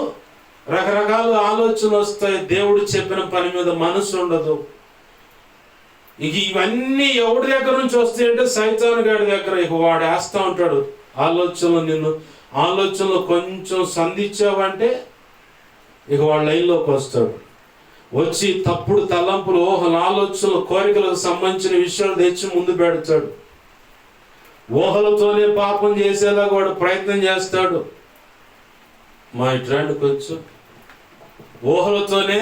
రకరకాల ఆలోచనలు వస్తాయి. దేవుడు చెప్పిన పని మీద మనసు ఉండదు. ఇక ఇవన్నీ ఎవరి దగ్గర నుంచి వస్తాయి అంటే సైతాను గాడి దగ్గర. ఇక వాడు వేస్తూ ఉంటాడు ఆలోచనలు. నిన్ను ఆలోచనలు కొంచెం సంధించావంటే ఇక వాడు లైన్లోకి వస్తాడు. వచ్చి తప్పుడు తలంపులు, ఊహలు, ఆలోచనలు, కోరికలకు సంబంధించిన విషయాలు తెచ్చి ముందు పెడతాడు. ఊహలతోనే పాపం చేసేలా వాడు ప్రయత్నం చేస్తాడు. మా ఇట్లాంటి కొంచెం ఊహలతోనే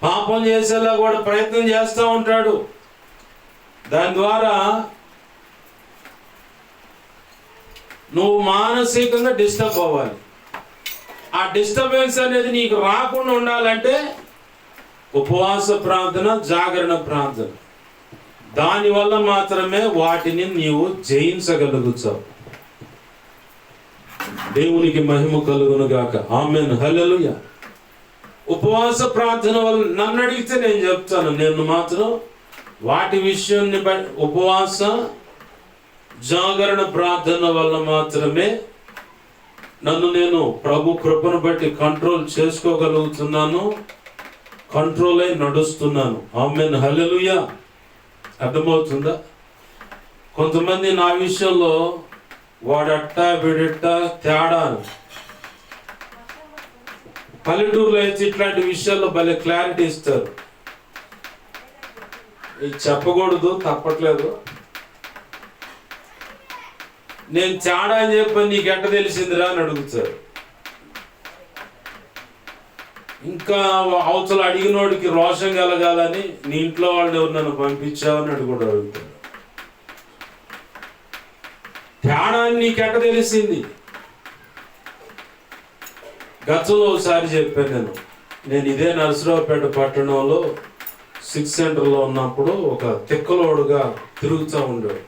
పాపం చేసేలా కూడా ప్రయత్నం చేస్తూ ఉంటాడు. దాని ద్వారా నువ్వు మానసికంగా డిస్టర్బ్ అవ్వాలి. ఆ డిస్టర్బెన్స్ అనేది నీకు రాకుండా ఉండాలంటే ఉపవాస ప్రార్థన, జాగరణ ప్రార్థన. దానివల్ల మాత్రమే వాటిని నీవు జయించగలుగుతావు. దేవునికి మహిమ కలుగును గాక. ఆమేన్, హల్లెలూయా. ఉపవాస ప్రార్థన వల్ల నన్ను అడిగితే నేను చెప్తాను, నేను మాత్రం వాటి విషయాన్ని బట్టి ఉపవాస జాగరణ ప్రార్థన వల్ల మాత్రమే నన్ను నేను ప్రభు కృపను బట్టి కంట్రోల్ చేసుకోగలుగుతున్నాను, కంట్రోల్ అయి నడుస్తున్నాను. ఆమేన్, హల్లెలూయా. అర్థమవుతుందా? కొంతమంది నా విషయంలో వాడట్ట వీడట్ట తేడా, పల్లెటూరులో అయితే ఇట్లాంటి విషయాల్లో భలే క్లారిటీ ఇస్తారు. ఇది చెప్పకూడదు, తప్పట్లేదు. నేను తేడా అని చెప్పని నీకెట్ట తెలిసిందిరా అని అడుగుతారు. ఇంకా అవతల అడిగినోడికి రోషం కలగాలని నీ ఇంట్లో వాళ్ళు ఎవరు నన్ను పంపించావని కూడా అడుగుతారు. తేడా నీకెట్ట తెలిసింది? గతంలో ఒకసారి చెప్పాను, నేను ఇదే నరసరావుపేట పట్టణంలో 6 సెంటర్లో ఉన్నప్పుడు ఒక తిక్కలోడుగా తిరుగుతూ ఉండేవాడు.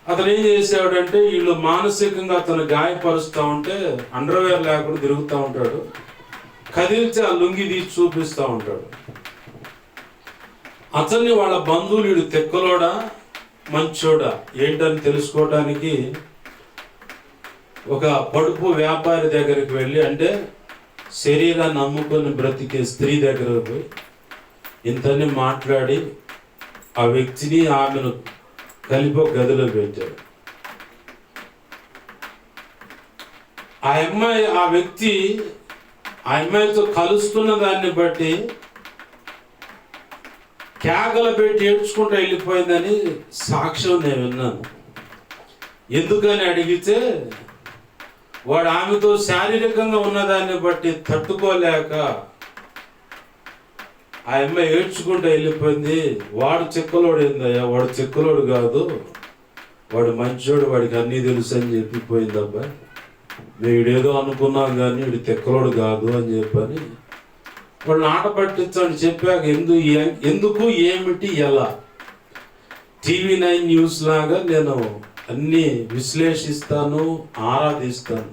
అతను ఏం చేసేవాడంటే, వీళ్ళు మానసికంగా అతను గాయపరుస్తూ ఉంటే అండర్వేర్ లేకుండా తిరుగుతూ ఉంటాడు, కదిలితే ఆ లుంగి తీసి చూపిస్తూ ఉంటాడు. అతన్ని వాళ్ళ బంధువులు వీడు తిక్కలోడా మంచోడా ఏంటని తెలుసుకోవడానికి ఒక పడుపు వ్యాపారి దగ్గరికి వెళ్ళి, అంటే శరీరాన్ని నమ్ముకొని బ్రతికే స్త్రీ దగ్గరకు పోయి ఇంతని మాట్లాడి ఆ వ్యక్తిని ఆమెను కలిపి ఒక గదిలో పెట్టాడు. ఆ వ్యక్తి ఆ అమ్మాయితో కలుస్తున్న దాన్ని బట్టి కేకలు పెట్టి ఏడ్చుకుంటూ వెళ్ళిపోయిందని సాక్ష్యం నేను విన్నాను. ఎందుకని అడిగితే, వాడు ఆమెతో శారీరకంగా ఉన్నదాన్ని బట్టి తట్టుకోలేక ఆ అమ్మాయి ఏడ్చుకుంటూ వెళ్ళిపోయింది. వాడు చిక్కలోడు ఏందయ్యా, వాడు చిక్కలోడు కాదు, వాడు మంచోడు, వాడికి అన్నీ తెలుసు అని చెప్పిపోయింది. అబ్బాయి వీడేదో అనుకున్నాం కానీ వీడు తిక్కలోడు కాదు అని చెప్పని వాళ్ళు ఆట పట్టించండి చెప్పాక ఎందుకు ఏమిటి ఎలా TV 9 న్యూస్ లాగా నేను అన్ని విశ్లేషిస్తాను, ఆరాధిస్తాను.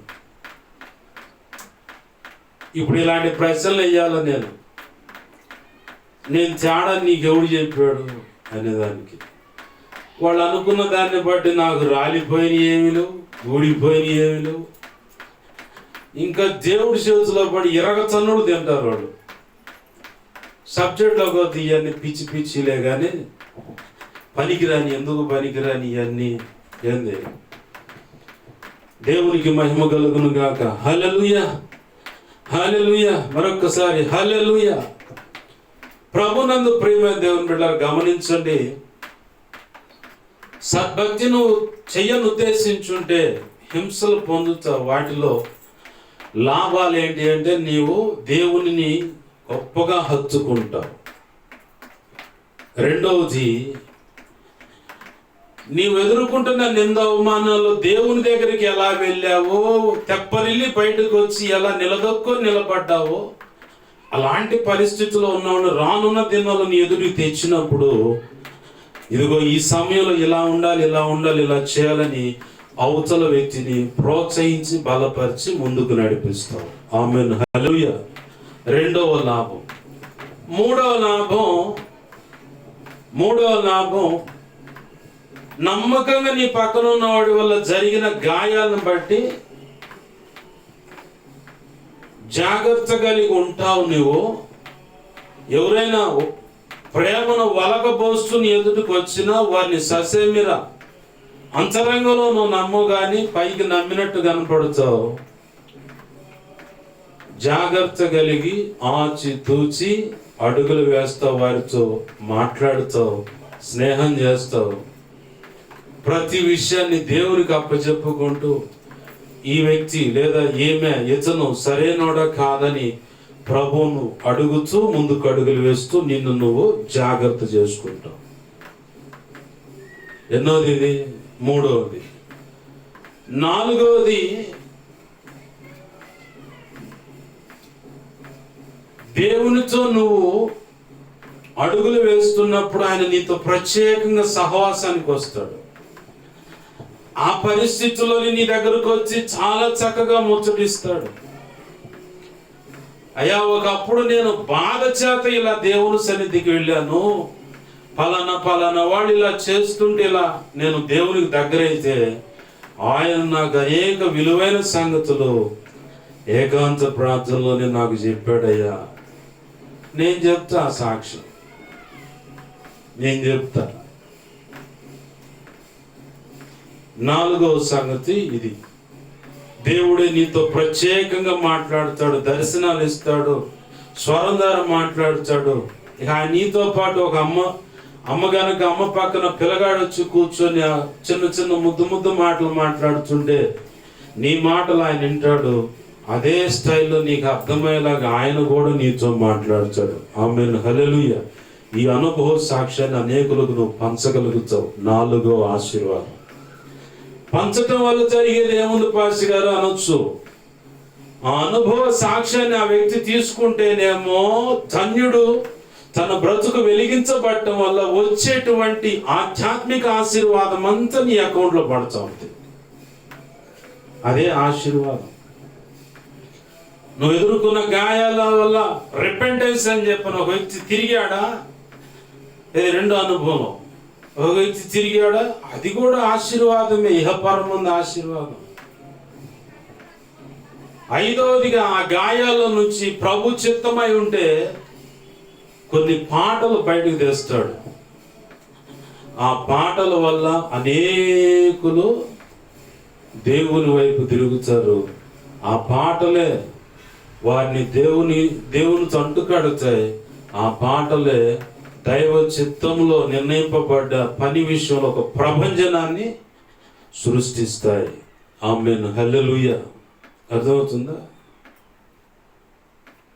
ఇప్పుడు ఇలాంటి ప్రశ్నలు వేయాల నేను తేడా నీకెవడు చెప్పాడు అనేదానికి. వాళ్ళు అనుకున్న దాన్ని బట్టి నాకు రాలిపోయిన ఏమి లేవు, ఊడిపోయిన ఏమి లేవు. ఇంకా దేవుడి చేతిలో పడి ఇరగచన్నుడు తింటారు వాళ్ళు. సబ్జెక్ట్లోకి వద్దు, ఇవన్నీ పిచ్చి పిచ్చిలే కానీ పనికిరాని, ఎందుకు పనికిరాని ఇవన్నీ ఏంది. దేవునికి మహిమ కలుగును గాక. హల్లెలూయా, హల్లెలూయా. మరొక్కసారి హల్లెలూయా. ప్రభునందు ప్రియమైన దేవుని బిడ్డలారా, గమనించండి. సద్భక్తి నువ్వు చెయ్యను ఉద్దేశించుంటే హింసలు పొందుతావు. వాటిలో లాభాలు ఏంటి అంటే, నీవు దేవునిని గొప్పగా హత్తుకుంటావు. రెండవది, నీవు ఎదుర్కొంటున్న నింద అవమానాలు దేవుని దగ్గరికి ఎలా వెళ్ళావో, తెప్పరిల్లి బయటకు వచ్చి ఎలా నిలబడ్డావో, అలాంటి పరిస్థితుల్లో ఉన్నవాడు రానున్న దినాలు నీ ఎదురు తెచ్చినప్పుడు, ఇదిగో ఈ సమయంలో ఇలా ఉండాలి, ఇలా ఉండాలి, ఇలా చేయాలని అవతల వ్యక్తిని ప్రోత్సహించి బలపరిచి ముందుకు నడిపిస్తావు. ఆమేన్, హల్లెలూయా. రెండవ లాభం. మూడవ లాభం నమ్మకంగా నీ పక్కన ఉన్నవాడి వల్ల జరిగిన గాయాలను బట్టి జాగ్రత్త కలిగి ఉంటావు. నువ్వు ఎవరైనా ప్రేమను వలకబోస్తూ నీ ఎదుటికి వచ్చినా వారిని ససేమిరా అంతరంగంలో నువ్వు నమ్ము కానీ పైకి నమ్మినట్టు కనపడుతావు. జాగ్రత్త కలిగి ఆచి తూచి అడుగులు వేస్తావు, వారితో మాట్లాడుతావు, స్నేహం చేస్తావు. ప్రతి విషయాన్ని దేవునికి అప్పచెప్పుకుంటూ ఈ వ్యక్తి లేదా ఇతను సరైనోడా కాదని ప్రభువును అడుగుతూ ముందుకు అడుగులు వేస్తూ నిన్ను నువ్వు జాగ్రత్త చేసుకుంటావు. ఎన్నోది ఇది? మూడవది. నాలుగవది, దేవునితో నువ్వు అడుగులు వేస్తున్నప్పుడు ఆయన నీతో ప్రత్యేకంగా సహవాసానికి వస్తాడు. ఆ పరిస్థితుల్లోని నీ దగ్గరకు వచ్చి చాలా చక్కగా ముచ్చటిస్తాడు. అయ్యా, ఒకప్పుడు నేను బాధ చేత ఇలా దేవుని సన్నిధికి వెళ్ళాను, పలానా వాళ్ళు ఇలా చేస్తుంటే ఇలా నేను దేవునికి దగ్గరైతే ఆయన నాకు అనేక విలువైన సంగతులు ఏకాంత ప్రార్థనలోనే నాకు చెప్పాడయ్యా. నేను చెప్తా సాక్ష్యం, నేను చెప్తా. 4వ సంగతి ఇది. దేవుడే నీతో ప్రత్యేకంగా మాట్లాడతాడు, దర్శనాలు ఇస్తాడు, స్వరం ద్వారా మాట్లాడతాడు. ఇక నీతో పాటు ఒక అమ్మ గనక అమ్మ పక్కన పిల్లగాడు వచ్చి కూర్చొని చిన్న ముద్దు మాటలు మాట్లాడుతుంటే నీ మాటలు ఆయన వింటాడు. అదే స్టైల్లో నీకు అర్థమయ్యేలాగా ఆయన కూడా నీతో మాట్లాడతాడు. ఆమేన్, హల్లెలూయా. ఈ అనుభవ సాక్ష్యాన్ని అనేకులకు నువ్వు పంచగలుగుతావు. 4వ ఆశీర్వాదం. పంచటం వల్ల జరిగేది ఏముంది పాస్టర్ గారు అనొచ్చు. ఆ అనుభవ సాక్ష్యాన్ని ఆ వ్యక్తి తీసుకుంటేనేమో ధన్యుడు. తన బ్రతుకు వెలిగించబడటం వల్ల వచ్చేటువంటి ఆధ్యాత్మిక ఆశీర్వాదం అంతా నీ అకౌంట్లో పడుతూ ఉంది. అదే ఆశీర్వాదం. నువ్వు ఎదుర్కొన్న గాయాల వల్ల రిపెంటెన్స్ అని చెప్పిన ఒక వ్యక్తి తిరిగాడా, ఇది 2వ అనుభవం. ఒక వ్యక్తి తిరిగాడా, అది కూడా ఆశీర్వాదమే, ఇహపరమంది ఆశీర్వాదం. 5వదిగా ఆ గాయాల నుంచి ప్రభు చిత్తమై ఉంటే కొన్ని పాటలు బయటకు తెస్తాడు. ఆ పాటల వల్ల అనేకులు దేవుని వైపు తిరుగుతారు. ఆ పాటలే వారిని దేవునితో అంటుకడతాయి. ఆ పాటలే దైవ చిత్తంలో నిర్ణయింపబడ్డ పని విషయంలో ఒక ప్రభంజనాన్ని సృష్టిస్తాయి. ఆమేన్, హల్లెలూయా. అర్థమవుతుందా?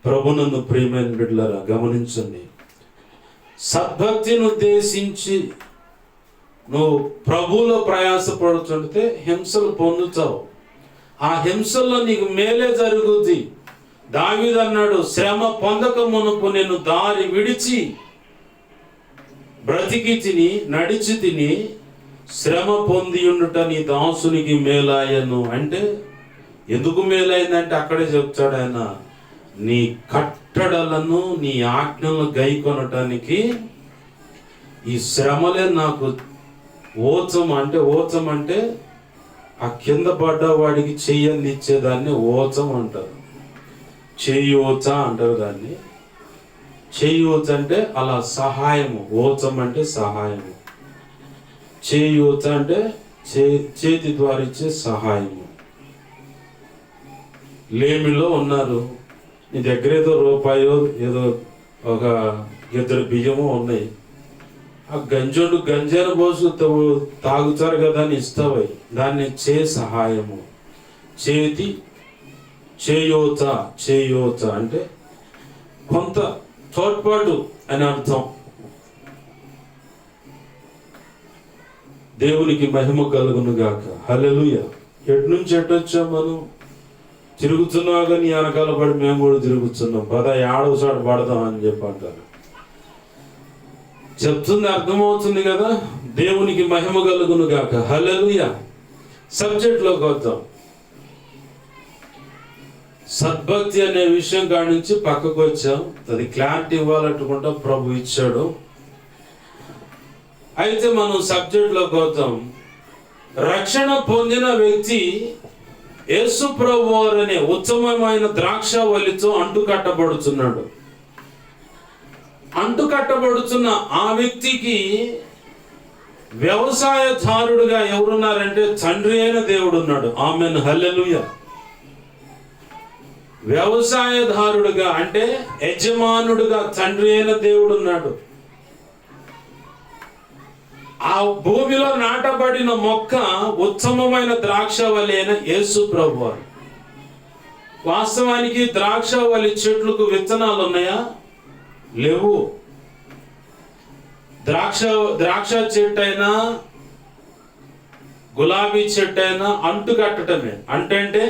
ప్రభునందు ప్రియమైన బిడ్డలారా, గమనించండి. సద్భక్తిని ఉద్దేశించి నువ్వు ప్రభువులో ప్రయాసపడుతుంటే హింసలు పొందుతావు. ఆ హింసల్లో నీకు మేలే జరుగుద్ది. దావీదు అన్నాడు, శ్రమ పొందక మునుపు నేను దారి విడిచి బ్రతికి తిని నడిచి తిని శ్రమ పొంది ఉండుట నీ దాసునికి మేలాయను. అంటే ఎందుకు మేలైందంటే అక్కడే చెప్తాడు ఆయన, నీ కట్టడలను నీ ఆజ్ఞలను గైకొనటానికి ఈ శ్రమలే నాకు ఓచం అంటే ఆ కింద పడ్డ వాడికి చెయ్యని ఇచ్చేదాన్ని ఓచం అంటారు. చేయూచ అంటారు దాన్ని. చేయూచ అంటే అలా సహాయము, ఓచం అంటే సహాయము. చేయూచ అంటే చేతి ద్వారా ఇచ్చే సహాయము. లేమిలో ఉన్నారు, నీ దగ్గర ఏదో రూపాయో ఏదో ఒక 2 బియ్యమో ఉన్నాయి. ఆ గంజాను పోసు తాగుతారు కదా అని ఇస్తావై, దాన్ని సహాయము. చేయూచ అంటే కొంత తోడ్పాటు అని అర్థం. దేవునికి మహిమ కలుగును గాక. హల్లెలూయా. ఎటు నుంచి ఎట్టొచ్చాం మనం? తిరుగుతున్నాగా నీ వెనకాల పడి మేము కూడా తిరుగుతున్నాం. పద ఏడవ చోట పడదాం అని చెప్పి అంటారు. చెప్తుంది అర్థమవుతుంది కదా. దేవునికి మహిమ కలుగును గాక. హల్లెలూయా. సబ్జెక్ట్లోకి వద్దాం. సద్భక్తి అనే విషయం కాడి నుంచి పక్కకు వచ్చాం. అది క్లారిటీ ఇవ్వాలనుకుంటా ప్రభు ఇచ్చాడు. అయితే మనం సబ్జెక్ట్లోకి వద్దాం. రక్షణ పొందిన వ్యక్తి యేసు ప్రభు అనే ఉత్తమమైన ద్రాక్షావల్లితో అంటుకట్టబడుతున్నాడు. అంటుకట్టబడుతున్న ఆ వ్యక్తికి వ్యవసాయదారుడుగా ఎవరున్నారంటే తండ్రి అయిన దేవుడు ఉన్నాడు. ఆమేన్, హల్లెలూయా. వ్యవసాయదారుడుగా అంటే యజమానుడుగా తండ్రి అయిన దేవుడు ఉన్నాడు. ఆ భూమిలో నాటబడిన మొక్క ఉత్తమమైన ద్రాక్షవల్లి అయిన యేసు ప్రభువారు. వాస్తవానికి ద్రాక్షవల్లి చెట్లకు విత్తనాలు ఉన్నాయా? లేవు. ద్రాక్ష చెట్టు అయినా గులాబీ చెట్టు అయినా అంటు కట్టడమే. అంటే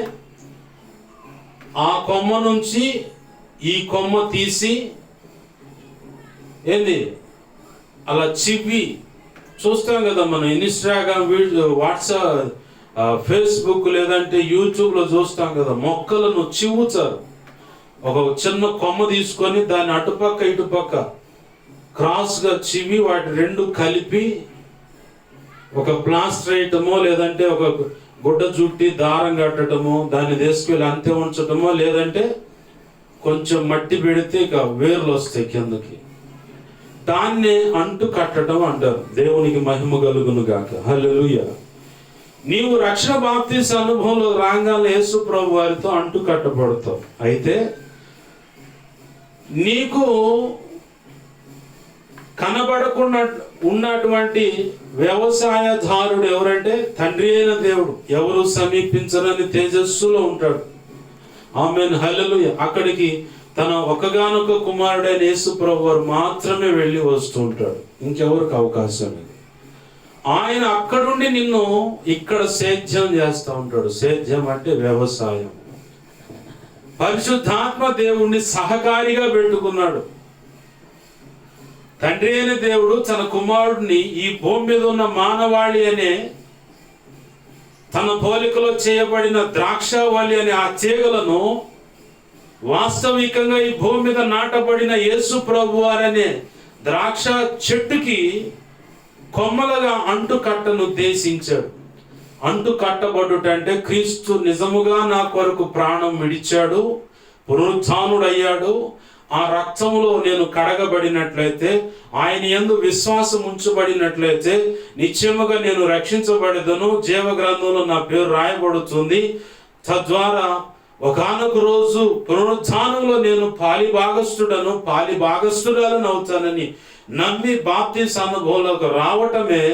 ఆ కొమ్మ నుంచి ఈ కొమ్మ తీసి ఏంది అలా చివ్వి చూస్తాం కదా మనం ఇన్స్టాగ్రామ్, వీడియో, వాట్సాప్, ఫేస్బుక్ లేదంటే యూట్యూబ్లో చూస్తాం కదా, మొక్కలను చివ్వుతారు. ఒక చిన్న కొమ్మ తీసుకొని దాన్ని అటుపక్క ఇటుపక్క క్రాస్గా చివి వాటి రెండు కలిపి ఒక ప్లాస్టర్ వేయటమో లేదంటే ఒక గుడ్డ చుట్టి దారం కట్టడమో దాన్ని తీసుకెళ్ళి అంతే ఉంచటమో లేదంటే కొంచెం మట్టి పెడితే ఇక వేర్లు వస్తాయి కిందకి, దాన్నే అంటు కట్టడం అంటారు. దేవునికి మహిమ కలుగును గాక. హల్లెలూయా. నీవు రక్షణ బాప్తీసు అనుభవంలో రాగానే యేసు ప్రభు వారితో అంటు కట్టబడతావు. అయితే నీకు కనబడకుండా ఉన్నటువంటి వ్యవసాయదారుడు ఎవరంటే తండ్రి అయిన దేవుడు. ఎవరు సమీపించరని తేజస్సులో ఉంటాడు. ఆమేన్, హల్లెలూయా. అక్కడికి తన ఒకగానొక కుమారుడైన యేసు ప్రభు వారు మాత్రమే వెళ్ళి వస్తూ ఉంటాడు. ఇంకెవరికి అవకాశం లేదు. ఆయన అక్కడుండి నిన్ను ఇక్కడ సేద్యం చేస్తూ ఉంటాడు. సేద్యం అంటే వ్యవసాయం. పరిశుద్ధాత్మ దేవుణ్ణి సహకారిగా పెట్టుకున్నాడు. తండ్రి అయిన దేవుడు తన కుమారుడిని ఈ భూమి మీద ఉన్న మానవాళి అనే తన పోలికలో చేయబడిన ద్రాక్షావళి అనే ఆ తీగలను వాస్తవికంగా ఈ భూమి మీద నాటబడిన యేసు ప్రభు వారనే ద్రాక్ష చెట్టుకి కొమ్మలుగా అంటు కట్టను ఉద్దేశించాడు. అంటు కట్టబడుట అంటే క్రీస్తు నిజముగా నా కొరకు ప్రాణం విడిచాడు, పునరుత్థానుడయ్యాడు, ఆ రక్తములో నేను కడగబడినట్లయితే, ఆయన యందు విశ్వాసం ఉంచబడినట్లయితే నిశ్చయముగా నేను రక్షించబడేదను, జీవ గ్రంథంలో నా పేరు రాయబడుతుంది. తద్వారా ఒకానొక రోజు పునరుత్థానంలో నేను పాలి భాగస్థురాలను అవుతానని నమ్మి బాప్తీసు అనుభవంలోకి రావటమే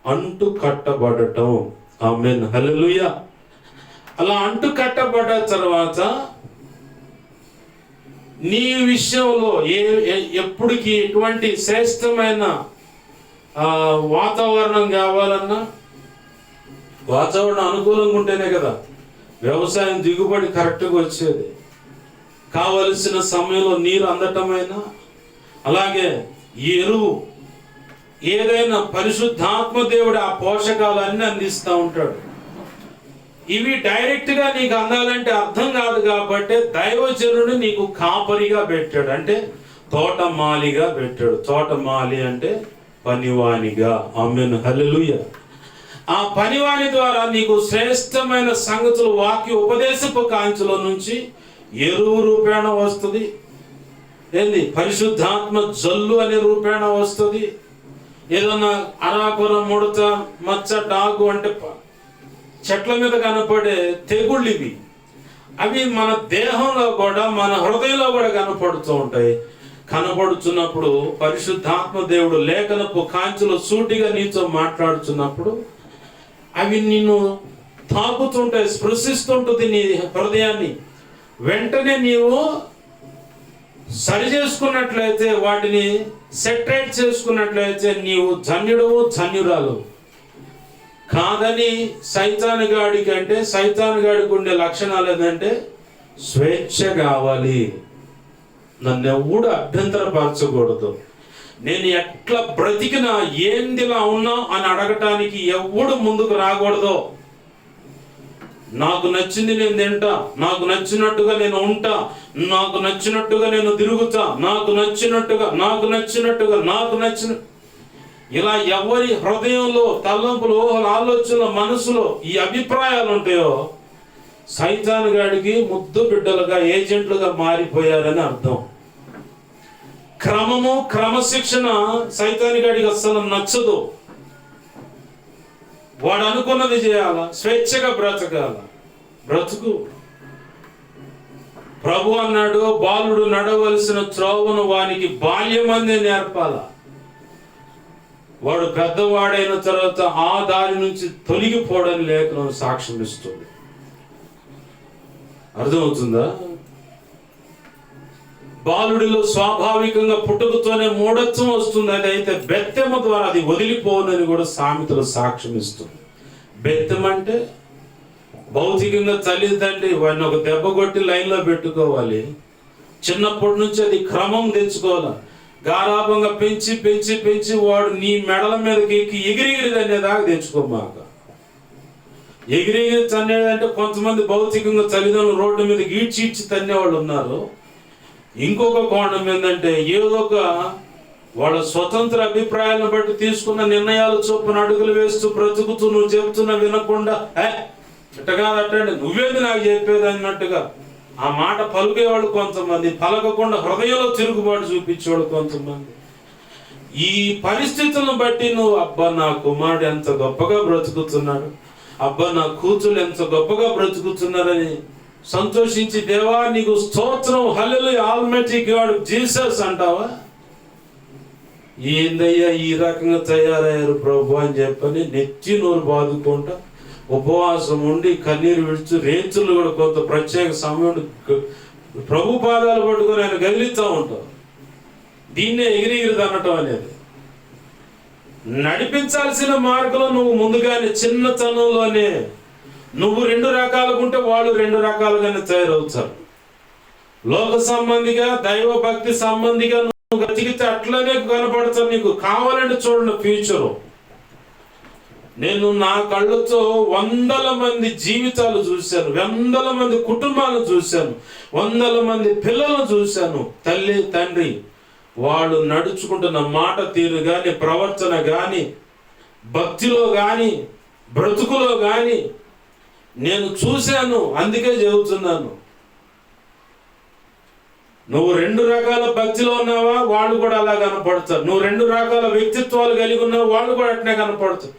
అంటు కట్టబడటం. ఆమేన్, హల్లెలూయా. అలా అంటు కట్టబడ్డ తర్వాత నీ విషయంలో ఎప్పటికీ ఎటువంటి శ్రేష్టమైన వాతావరణం కావాలన్నా వాతావరణం అనుకూలంగా ఉంటేనే కదా వ్యవసాయం దిగుబడి కరెక్ట్గా వచ్చేది. కావలసిన సమయంలో నీరు అందటమైనా, అలాగే ఎరువు, ఏదైనా పరిశుద్ధాత్మ దేవుడు ఆ పోషకాలన్నీ అందిస్తూ ఉంటాడు. ఇవి డైరెక్ట్గా నీకు అందాలంటే అర్థం కాదు కాబట్టి దైవజనుడు నీకు కాపరిగా పెట్టాడు, అంటే తోటమాలిగా పెట్టాడు. తోటమాలి అంటే పనివానిగా. ఆమేన్, హల్లెలూయా. ఆ పనివాని ద్వారా నీకు శ్రేష్టమైన సంగతులు వాక్య ఉపదేశపు కాంచులో నుంచి ఎరువు రూపేణ వస్తుంది. ఏంది పరిశుద్ధాత్మ జల్లు అనే రూపేణ వస్తుంది. ఏదన్నా అరాకుర, ముడత, మచ్చ, డాగు అంటే చెట్ల మీద కనపడే తెగుళ్ళు ఇవి. అవి మన దేహంలో కూడా మన హృదయంలో కూడా కనపడుతూ ఉంటాయి. కనపడుతున్నప్పుడు పరిశుద్ధాత్మ దేవుడు లేఖనపు కాంచులో సూటిగా నీతో మాట్లాడుతున్నప్పుడు అవి నిన్ను తాకుతుంటాయి, స్పృశిస్తుంటుంది నీ హృదయాన్ని. వెంటనే నీవు సరి చేసుకున్నట్లయితే, వాటిని సెటరేట్ చేసుకున్నట్లయితే నీవు ధన్యుడవు, ధన్యురాలు. కాదని సైతానుగాడికి అంటే సైతానుగాడికి ఉండే లక్షణాలు ఏంటంటే స్వేచ్ఛ కావాలి, నన్ను ఎవడు అభ్యంతరపరచకూడదు, నేను ఎట్లా బ్రతికినా ఏందిలా ఉన్నా అని అడగటానికి ఎవడు ముందుకు రాకూడదు. నాకు నచ్చింది నేను తింటా, నాకు నచ్చినట్టుగా నేను ఉంటా, నాకు నచ్చినట్టుగా నేను తిరుగుతా, నాకు నచ్చిన ఇలా ఎవరి హృదయంలో తలంపులు, ఊహలు, ఆలోచనలు, మనసులో ఈ అభిప్రాయాలు ఉంటాయో సైతాను గాడికి ముద్దు బిడ్డలుగా, ఏజెంట్లుగా మారిపోయారని అర్థం. క్రమము, క్రమశిక్షణ సైతాను గాడికి అస్సలు నచ్చదు. వాడు అనుకున్నది చేయాల, స్వేచ్ఛగా బ్రతకాల. బ్రతుకు. ప్రభు అన్నాడు, బాలుడు నడవలసిన త్రోవను వానికి బాల్యమందే నేర్పాల. వాడు పెద్దవాడైన తర్వాత ఆ దారి నుంచి తొలగిపోవడానికి లేఖనం సాక్ష్యం ఇస్తుంది. అర్థమవుతుందా? బాలుడిలో స్వాభావికంగా పుట్టుకతోనే మూఢత్వం వస్తుంది. అది అయితే బెత్తెమ ద్వారా అది వదిలిపోనని కూడా సామెతలు సాక్ష్యం ఇస్తుంది. బెత్తెమ అంటే భౌతికంగా తల్లిదండ్రి వాడిని ఒక దెబ్బ కొట్టి లైన్లో పెట్టుకోవాలి. చిన్నప్పటి నుంచి అది క్రమం తెచ్చుకోవాలి. గారాభంగా పెంచి పెంచి పెంచి వాడు నీ మెడల మీదకి ఎక్కి ఎగిరిగిరి తన్నేదాకా తెచ్చుకోమాక. ఎగిరిగిరి తన్నేదంటే కొంతమంది భౌతికంగా తల్లిదండ్రులు రోడ్డు మీద ఈడ్చి తన్నేవాళ్ళు ఉన్నారు. ఇంకొక కోణం ఏంటంటే ఏదో ఒక వాళ్ళ స్వతంత్ర అభిప్రాయాలను బట్టి తీసుకున్న నిర్ణయాలు చొప్పున అడుగులు వేస్తూ బ్రతుకుతూ నువ్వు చెప్తున్నా వినకుండా ఇట్టగా అట్టండి నువ్వేది నాకు చెప్పేది అన్నట్టుగా ఆ మాట పలుకేవాళ్ళు కొంతమంది, పలకకుండా హృదయంలో తిరుగుబాటు చూపించేవాళ్ళు కొంతమంది. ఈ పరిస్థితులను బట్టి నువ్వు అబ్బా నా కుమారుడు ఎంత గొప్పగా బ్రతుకుతున్నాడు, అబ్బా నా కూతురు ఎంత గొప్పగా బ్రతుకుతున్నారని సంతోషించి దేవా నీకు స్తోత్రం హల్లెలూయా ఆల్మైటీ గాడ్ జీసస్ అంటావా? ఏందయ్యా ఈ రకంగా తయారయ్యారు ప్రభు అని చెప్పని నెత్తి నోరు బాదుకుంటా ఉపవాసం ఉండి కన్నీరు విడుచు రేతులు కూడా కొంత ప్రత్యేక సమయం ప్రభు పాదాలు పట్టుకొని ఆయన గదిలిస్తూ ఉంటావు. దీన్నే ఎగిరిగిరిది అనటం అనేది. నడిపించాల్సిన మార్గంలో నువ్వు ముందుగానే చిన్నతనంలోనే నువ్వు 2 రకాలుగా ఉంటే వాళ్ళు 2 రకాలుగానే తయారవుతారు. లోక సంబంధిగా దైవ భక్తి సంబంధిగా నువ్వు గతికితే అట్లనే కనపడతారు. నీకు కావాలంటే చూడండి ఫ్యూచరు. నేను నా కళ్ళతో 100 మంది జీవితాలు చూశాను, 100 మంది కుటుంబాలను చూశాను, 100 మంది పిల్లలను చూశాను. తల్లి తండ్రి వాళ్ళు నడుచుకుంటున్న మాట తీరు కానీ, ప్రవర్తన కానీ, భక్తిలో కానీ, బ్రతుకులో కానీ నేను చూశాను. అందుకే చెబుతున్నాను, నువ్వు 2 రకాల భక్తిలో ఉన్నావా వాళ్ళు కూడా అలా కనపడతారు. నువ్వు 2 రకాల వ్యక్తిత్వాలు కలిగి ఉన్నావు వాళ్ళు కూడా అట్నే కనపడతారు.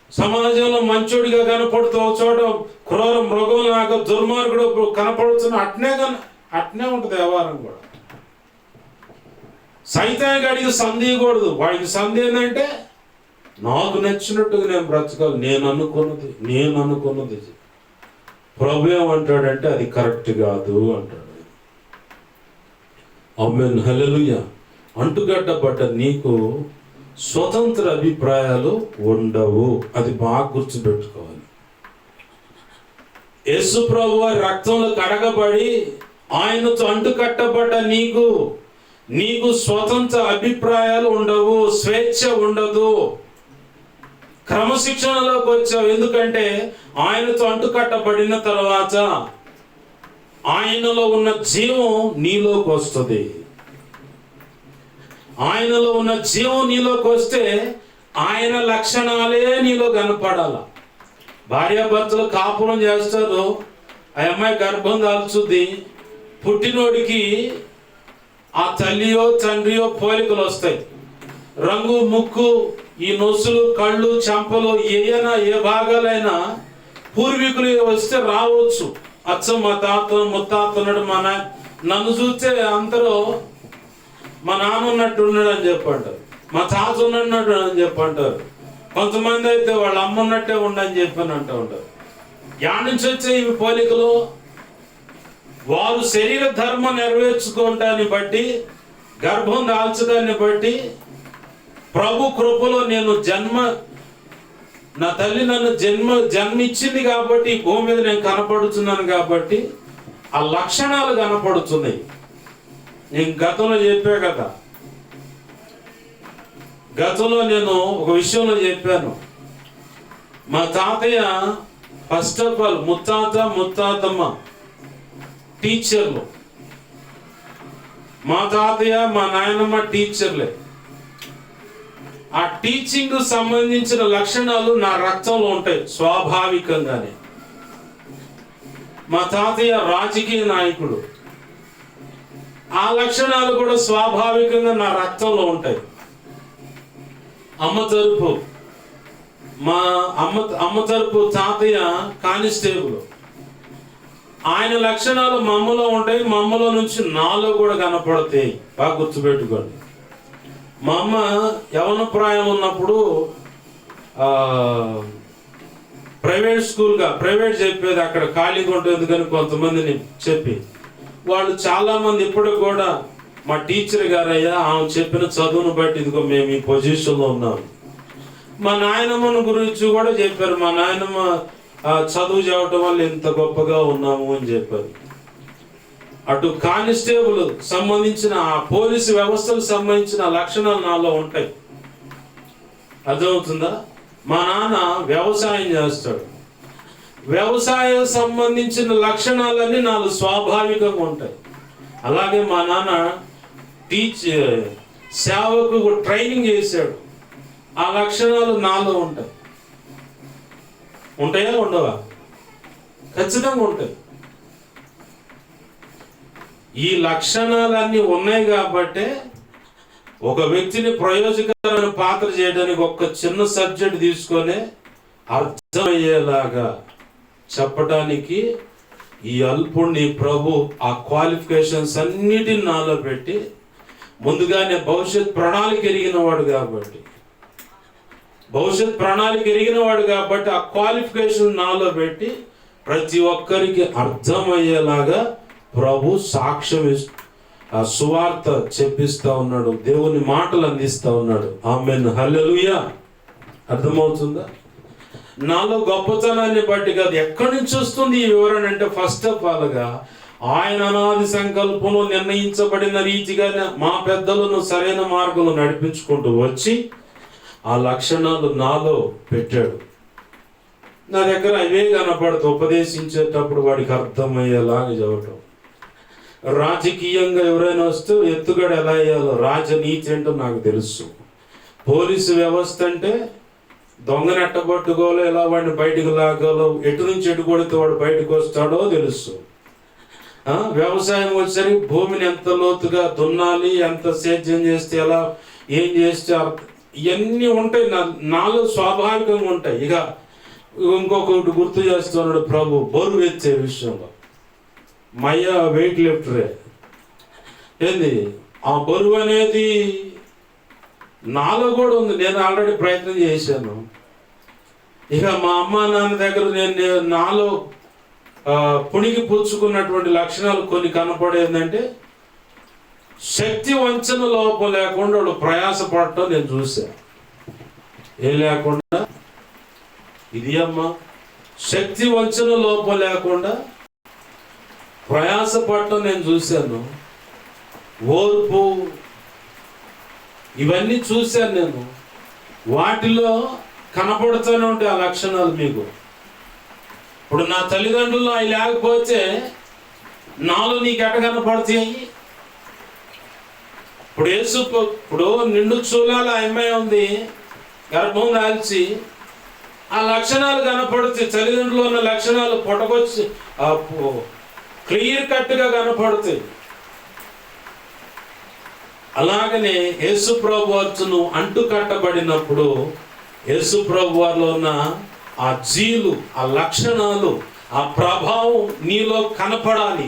సమాజంలో మంచోడిగా కనపడుతూ చోట క్రూర మృగంలాగా దుర్మార్గుడు కనపడుతున్నా అట్నే ఉంటుంది వ్యవహారం కూడా. సైతాన్ గడికి సందేయకూడదు. వాడికి సందేహం ఏంటంటే నాకు నచ్చినట్టుగా నేను బ్రతకాలి, నేను అనుకున్నది. ప్రభు ఏమంటాడంటే అది కరెక్ట్ కాదు అంటాడు. ఆమేన్ హల్లెలూయా. అంటుగడ్డబడ్డ నీకు స్వతంత్ర అభిప్రాయాలు ఉండవు. అది బాగా గుర్తుపెట్టుకోవాలి. యేసు ప్రభు వారి రక్తంలో కడగబడి ఆయనతో అంటుకట్టబడ్డ నీకు స్వతంత్ర అభిప్రాయాలు ఉండవు, స్వేచ్ఛ ఉండదు. క్రమశిక్షణలోకి వచ్చావు. ఎందుకంటే ఆయనతో అంటుకట్టబడిన తర్వాత ఆయనలో ఉన్న జీవం నీలోకి వస్తుంది. ఆయనలో ఉన్న జీవం నీలోకి వస్తే ఆయన లక్షణాలే నీలో కనపడాల. భార్యాభర్తలు కాపురం చేస్తారు, ఆ అమ్మాయి గర్భం దాల్చుద్ది, పుట్టినోడికి ఆ తల్లియో తండ్రియో పోలికలు వస్తాయి. రంగు, ముక్కు, ఈ నొసులు, కళ్ళు, చెంపలు ఏ భాగాలైనా పూర్వీకులు వస్తే రావచ్చు. అచ్చం మా తాత ముత్తాతన్నాడు, నన్ను చూస్తే అందరూ మా నాన్న ఉన్నట్టు ఉన్నాడు అని చెప్పంటారు, మా తాత ఉన్నట్టు అని చెప్పంటారు. కొంతమంది అయితే వాళ్ళ అమ్మ ఉన్నట్టే ఉండని చెప్పని అంటూ ఉంటారు. యాడ్ నుంచి వచ్చే ఇవి పోలికలు వారు శరీర ధర్మం నెరవేర్చుకోవటాన్ని బట్టి, గర్భం దాల్చడాన్ని బట్టి, ప్రభు కృపలో నేను నా తల్లి నన్ను జన్మిచ్చింది కాబట్టి భూమి మీద నేను కనపడుతున్నాను కాబట్టి ఆ లక్షణాలు కనపడుతున్నాయి. నేను గతంలో చెప్పా కదా, గతంలో నేను ఒక విషయంలో చెప్పాను. మా తాతయ్య ఫస్ట్ ఆఫ్ ఆల్ ముత్తాతమ్మ టీచర్లు, మా తాతయ్య మా నాయనమ్మ టీచర్లే. ఆ టీచింగ్ సంబంధించిన లక్షణాలు నా రక్తంలో ఉంటాయి స్వాభావికంగానే. మా తాతయ్య రాజకీయ నాయకుడు, ఆ లక్షణాలు కూడా స్వాభావికంగా నా రక్తంలో ఉంటాయి. అమ్మ తరపు తాతయ్య కానిస్టేబుల్, ఆయన లక్షణాలు మా అమ్మలో ఉంటాయి, మా అమ్మలో నుంచి నాలో కూడా కనపడతాయి. బాగా గుర్తుపెట్టుకోండి. మా అమ్మ యవన ప్రాయం ఉన్నప్పుడు ప్రైవేట్ చెప్పేది, అక్కడ ఖాళీగా ఉంటుంది కానీ కొంతమందిని చెప్పి వాళ్ళు చాలా మంది ఇప్పటికి కూడా మా టీచర్ గారయ్యా ఆమె చెప్పిన చదువును బట్టి ఇదిగో మేము ఈ పొజిషన్లో ఉన్నాము. మా నాయనమ్మను గురించి కూడా చెప్పారు, మా నాయనమ్మ చదువు చేయటం వల్ల ఇంత గొప్పగా ఉన్నాము అని చెప్పారు. అటు కానిస్టేబుల్ సంబంధించిన ఆ పోలీసు వ్యవస్థకు సంబంధించిన లక్షణాలు నాలో ఉంటాయి. అర్థమవుతుందా? మా నాన్న వ్యవసాయం చేస్తాడు. వ్యవసాయం సంబంధించిన లక్షణాలన్నీ నాలో స్వాభావికంగా ఉంటాయి. అలాగే మా నాన్న సేవకు ట్రైనింగ్ చేశాడు. ఆ లక్షణాలు నాలో ఉంటాయి. ఉంటాయా ఉండవా? ఖచ్చితంగా ఉంటాయి. ఈ లక్షణాలన్నీ ఉన్నాయి కాబట్టే ఒక వ్యక్తిని ప్రయోజకరమైన పాత్ర చేయడానికి ఒక చిన్న సబ్జెక్ట్ తీసుకొని అర్థమయ్యేలాగా చెప్పడానికి ఈ అల్పుణ్ణి ప్రభు ఆ క్వాలిఫికేషన్స్ అన్నిటిని నాలో పెట్టి ముందుగానే భవిష్యత్ ప్రణాళిక ఎరిగినవాడు కాబట్టి ఆ క్వాలిఫికేషన్ నాలో పెట్టి ప్రతి ఒక్కరికి అర్థమయ్యేలాగా ప్రభు సాక్ష్యం సువార్త చెప్పిస్తా ఉన్నాడు. దేవుని మాటలు అందిస్తా ఉన్నాడు. ఆమేన్, హల్లెలూయా. అర్థమవుతుందా? నాలో గొప్పతనాన్ని బట్టి కాదు. ఎక్కడి నుంచి వస్తుంది ఈ వివరణ అంటే, ఫస్ట్ ఆఫ్ ఆల్గా ఆయన అనాది సంకల్పంలో నిర్ణయించబడిన రీతిగా మా పెద్దలను సరైన మార్గంలో నడిపించుకుంటూ వచ్చి ఆ లక్షణాలు నాలో పెట్టాడు. నా దగ్గర అవే కనపడుతూ ఉపదేశించేటప్పుడు వాడికి అర్థమయ్యేలాగా చెప్పటం. రాజకీయంగా ఎవరైనా వస్తే ఎత్తుగడ ఎలా అయ్యాలో, రాజనీతి ఏంటో నాకు తెలుసు. పోలీసు వ్యవస్థ అంటే దొంగను ఎట్టగొట్టుకోవాలో, ఎలా వాడిని బయటకు లాగాలో, ఎటు నుంచి ఎటు కొడితే వాడు బయటకు వస్తాడో తెలుసు. వ్యవసాయం వచ్చేసరికి భూమిని ఎంత లోతుగా దున్నాలి, ఎంత సేద్యం చేస్తే ఎలా, ఏం చేస్తే, ఇవన్నీ ఉంటాయి. నాలో స్వాభావికంగా ఉంటాయి. ఇక ఇంకొకటి గుర్తు చేస్తున్నాడు ప్రభు, బరువు ఎత్తే విషయంలో. మయ్య వెయిట్ లిఫ్టరే. ఏంది ఆ బరువు అనేది నాలో కూడా ఉంది. నేను ఆల్రెడీ ప్రయత్నం చేశాను. ఇక మా అమ్మ నాన్న దగ్గర నేను నాలో పుణికి పుచ్చుకున్నటువంటి లక్షణాలు కొన్ని కనపడేందంటే, శక్తి వంచన లోపం లేకుండా వాళ్ళు ప్రయాసపడటం నేను చూశాను. ఏం లేకుండా, ఇది అమ్మ శక్తి వంచన లోపం లేకుండా ప్రయాసపడటం నేను చూశాను. ఓర్పు, ఇవన్నీ చూశాను నేను. వాటిలో కనపడుతూనే ఉంటాయి ఆ లక్షణాలు మీకు. ఇప్పుడు నా తల్లిదండ్రులు అవి లేకపోతే నాలో నీకు ఎట్ట కనపడతాయి? ఇప్పుడు నిండు చూలాల అమ్మాయి ఉంది, గర్భం దాల్చి, ఆ లక్షణాలు కనపడుతాయి. తల్లిదండ్రులు ఉన్న లక్షణాలు పొట్టకొచ్చి క్లియర్ కట్గా కనపడుతాయి. అలాగనే యేసు ప్రభు వారు అంటు కట్టబడినప్పుడు యేసు ప్రభు వారిలో ఉన్న ఆ జీలు, ఆ లక్షణాలు, ఆ ప్రభావం నీలో కనపడాలి.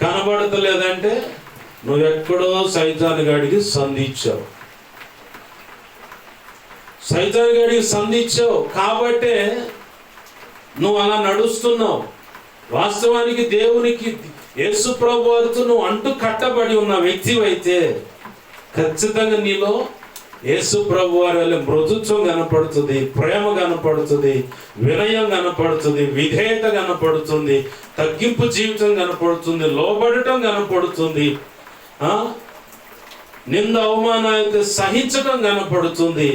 కనబడతలేదంటే నువ్వెక్కడో సైతాను గాడికి సంధించావు కాబట్టే నువ్వు అలా నడుస్తున్నావు. వాస్తవానికి దేవునికి, యేసు ప్రభు వారితో నువ్వు అంటు కట్టబడి ఉన్న వ్యక్తివైతే ఖచ్చితంగా నీలో యేసు ప్రభు వారి వల్ల మృదుత్వం కనపడుతుంది, ప్రేమ కనపడుతుంది, వినయం కనపడుతుంది, విధేయత కనపడుతుంది, తగ్గింపు జీవితం కనపడుతుంది, లోబడటం కనపడుతుంది, నింద అవమానాలైతే సహించటం కనపడుతుంది.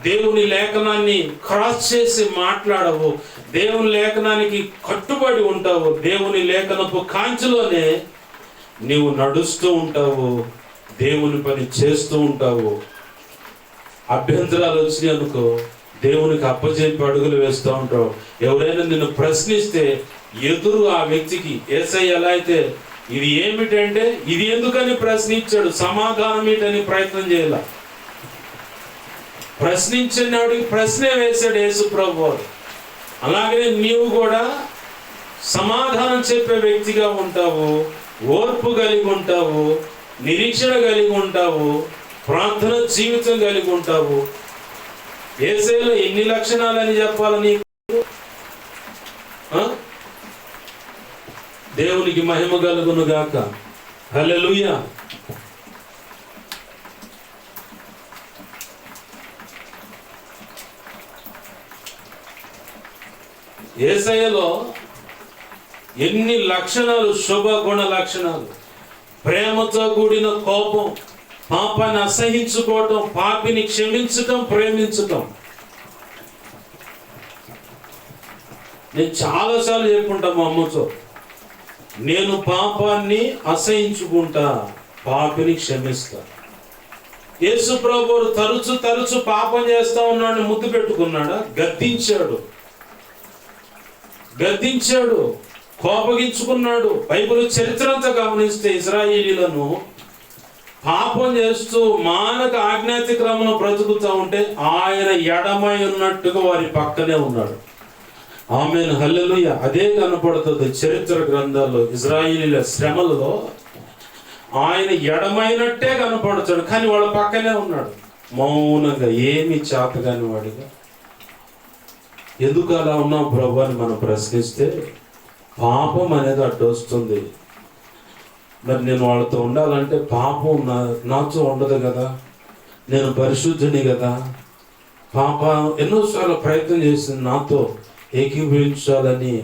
దేవుని లేఖనాన్ని క్రాస్ చేసి మాట్లాడవు, దేవుని లేఖనానికి కట్టుబడి ఉంటావు, దేవుని లేఖనపు కాంతిలోనే నీవు నడుస్తూ ఉంటావు, దేవుని పని చేస్తూ ఉంటావు. అభ్యంతరాలు వచ్చినాయి అనుకో, దేవునికి అప్పచెప్పి అడుగులు వేస్తూ ఉంటావు. ఎవరైనా నిన్ను ప్రశ్నిస్తే ఎదురు ఆ వ్యక్తికి, యేసయ్య ఎలా అయితే ఇది ఏమిటంటే ఇది ఎందుకని ప్రశ్నించాడు, సమాధానం ఏంటని ప్రయత్నం చేయాల. ప్రశ్నించినవాడికి ప్రశ్నే వేశాడు యేసు ప్రభు. అలాగే నీవు కూడా సమాధానం చెప్పే వ్యక్తిగా ఉంటావు, ఓర్పు కలిగి ఉంటావు, నిరీక్షణ కలిగి ఉంటావు, ప్రార్థన జీవితం కలిగి ఉంటావు. యేసయ్యలో ఎన్ని లక్షణాలని చెప్పాలి నీకు? దేవునికి మహిమ కలుగును గాక. హల్లెలూయా. యేసయ్యలో ఎన్ని లక్షణాలు, శుభ గుణ లక్షణాలు. ప్రేమతో కూడిన కోపం, పాపాన్ని అసహించుకోవటం, పాపిని క్షమించటం, ప్రేమించటం. నేను చాలాసార్లు చెప్పుకుంటా మా అమ్మతో, నేను పాపాన్ని అసహించుకుంటా, పాపిని క్షమిస్తా. యేసు ప్రభువు తరచు పాపం చేస్తా ఉన్నాడు, ముద్దు పెట్టుకున్నాడా? గద్దించాడు, కోపగించుకున్నాడు. బైబిల్ చరిత్ర అంతా గమనిస్తే ఇశ్రాయేలీలను పాపం చేస్తూ మానక ఆజ్ఞాతిక్రమంలో బ్రతుకుతూ ఉంటే ఆయన ఎడమై ఉన్నట్టుగా వారి పక్కనే ఉన్నాడు. ఆమేన్, హల్లెలూయా. అదే కనపడుతుంది చరిత్ర గ్రంథాల్లో. ఇశ్రాయేలీల శ్రమలలో ఆయన ఎడమైనట్టే కనపడుతాడు, కానీ వాళ్ళ పక్కనే ఉన్నాడు మౌనంగా, ఏమి చేతగాని వాడిగా. ఎందుకు అలా ఉన్నాం ప్రభు అని మనం ప్రశ్నిస్తే, పాపం అనేది అడ్డొస్తుంది. మరి నేను వాళ్ళతో ఉండాలంటే పాపం నాతో ఉండదు కదా, నేను పరిశుద్ధుని కదా. పాప ఎన్నోసార్లు ప్రయత్నం చేసింది నాతో ఏకీభవించాలని,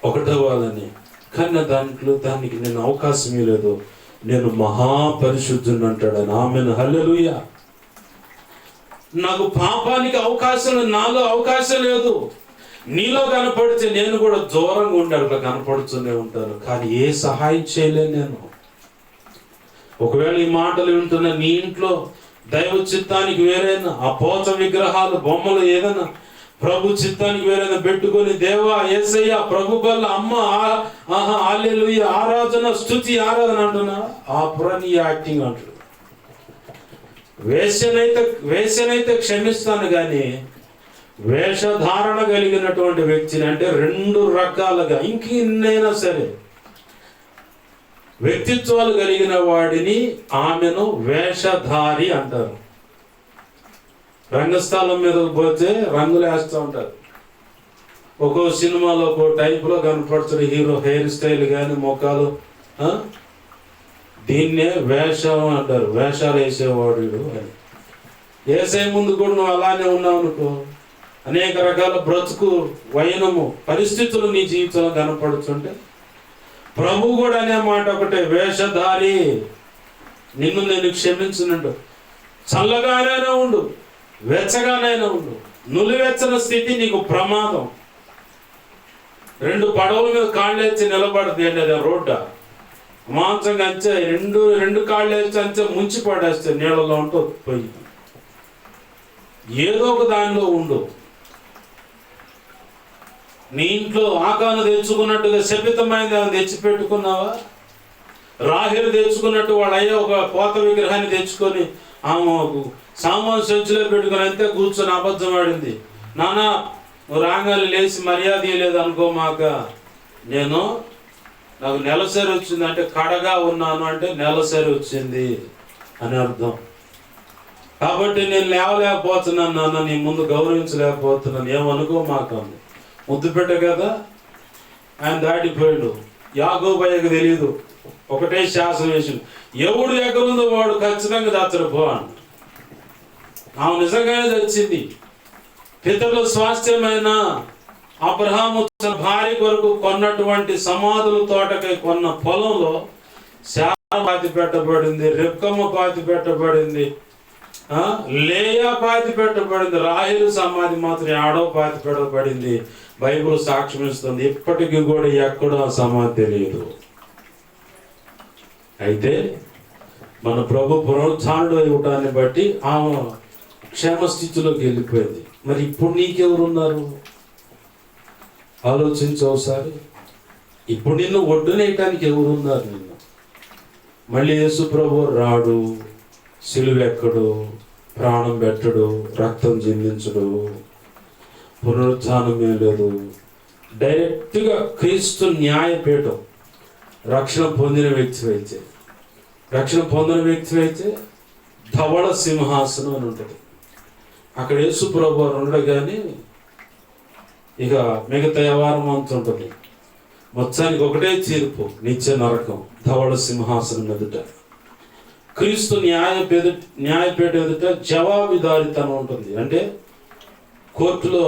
ఒకటవ్వాలని, కానీ దానికి నేను అవకాశం ఇవ్వలేదు. నేను మహాపరిశుద్ధుని అంటాడు. ఆమేన్, హల్లెలూయా. నాకు పాపానికి అవకాశం, నాలో అవకాశం లేదు. నీలో కనపడితే నేను కూడా దూరంగా ఉండి అట్లా కనపడుతూనే ఉంటాను, కానీ ఏ సహాయం చేయలేను నేను. ఒకవేళ ఈ మాటలు వింటున్నా నీ ఇంట్లో దైవ చిత్తానికి వేరైనా ఆ పోత విగ్రహాలు, బొమ్మలు ఏదైనా ప్రభు చిత్తానికి వేరైనా పెట్టుకొని, దేవా యేసయ్య ప్రభు వల్ల అమ్మ హల్లెలూయా ఆరాధన, స్తుతి ఆరాధన అంటున్నా, ఆ పురాణి యాక్టింగ్ అంటాడు. వేషనైతే క్షమిస్తాను, కానీ వేషధారణ కలిగినటువంటి వ్యక్తిని, అంటే రెండు రకాలుగా ఇంకెన్నైనా సరే వ్యక్తిత్వాలు కలిగిన వాడిని ఆమెను వేషధారి అంటారు. రంగస్థలం మీదకి పోతే రంగులు వేస్తూ ఉంటారు. ఒక్కో సినిమాలో ఒక్కో టైప్లో కనపడుతుంది హీరో హెయిర్ స్టైల్ కానీ, మొక్కలు. దీన్నే వేషం అంటారు, వేషాలు వేసేవాడు అని. వేసే ముందు కూడా నువ్వు అలానే ఉన్నావు అనుకో, అనేక రకాల బ్రతుకు వైనము పరిస్థితులు నీ జీవితంలో కనపడుతుంటే, ప్రభు కూడా అనే మాట ఒకటే, వేషధారి, నిన్ను నేను క్షమించినట్టు. చల్లగానైనా ఉండు, వెచ్చగానైనా ఉండు, నులివెచ్చని స్థితి నీకు ప్రమాదం. రెండు పడవల మీద కాళ్ళు వేసి నిలబడుతుంది అండి, అది రోడ్డు మాంసంగా అంచే రెండు కాళ్ళు వేస్తే అంచే ముంచి పడేస్తే నీళ్ళలో ఉంటూ పోయి. ఏదో ఒక దానిలో ఉండు. నీ ఇంట్లో ఆకాను తెచ్చుకున్నట్టుగా శపితమైనది ఏమైనా తెచ్చిపెట్టుకున్నావా? రాహేలు తెచ్చుకున్నట్టు వాడు అయ్యే ఒక పోత విగ్రహాన్ని తెచ్చుకొని ఆమె సామాను సంచిలో పెట్టుకుని అంతే కూర్చొని అబద్ధం ఆడింది. నానా నువ్వు రాగాలి లేచి మర్యాద ఇవ్వలేదు అనుకో మాక, నాకు నెలసరి వచ్చింది అంటే కడగా ఉన్నాను అంటే నెలసరి వచ్చింది అని అర్థం. కాబట్టి నేను లేవలేకపోతున్నాను నాన్న, నీ ముందు గౌరవించలేకపోతున్నాను, ఏమనుకో మాకు. ముద్దు పెట్ట కదా ఆయన దాటిపోయాడు. యాకోబయ్యకు తెలియదు, ఒకటే శాసనం వేసిండు, ఎవడు ఎక్కడ ఉందో వాడు ఖచ్చితంగా దాచడు పో అని. ఆమె నిజంగానే తెచ్చింది. పితరుల స్వాస్థ్యమైన అబ్రహాము తన భార్య కొరకు కొన్నటువంటి సమాధుల తోటకై కొన్న పొలంలో శారా పాతి పెట్టబడింది, రెబ్కమ్మ పాతి పెట్టబడింది, లేయా పాతి పెట్టబడింది. రాహేలు సమాధి మాత్రం ఆడో పాతి పెట్టబడింది. బైబిల్ సాక్ష్యం ఇస్తుంది, ఇప్పటికీ కూడా ఎక్కడో ఆ సమాధి తెలియదు. అయితే మన ప్రభు పునరుత్థానుడు ఇవ్వటాన్ని బట్టి ఆమె క్షేమస్థితిలోకి వెళ్ళిపోయింది. మరి ఇప్పుడు నీకెవరున్నారు ఆలోచించు ఒకసారి. ఇప్పుడు నిన్ను ఒడ్డునేయటానికి ఎవరున్నారు? నిన్ను మళ్ళీ యేసు ప్రభు రాడు, సిలువెక్కడు, ప్రాణం పెట్టడు, రక్తం చిందించడు, పునరుత్థానమే లేదు. డైరెక్ట్గా క్రీస్తు న్యాయపీఠం. రక్షణ పొందిన వ్యక్తి అయితే ధవళ సింహాసనం అని ఉంటుంది. అక్కడ యేసు ప్రభు ఉండడు, కానీ ఇక మిగతా వ్యవహారం అంత ఉంటుంది. మొత్తానికి ఒకటే తీర్పు, నిత్య నరకం, ధవళ సింహాసనం ఎదుట. క్రీస్తు న్యాయపీఠ ఎదుట జవాబుదారితనం ఉంటుంది. అంటే కోర్టులో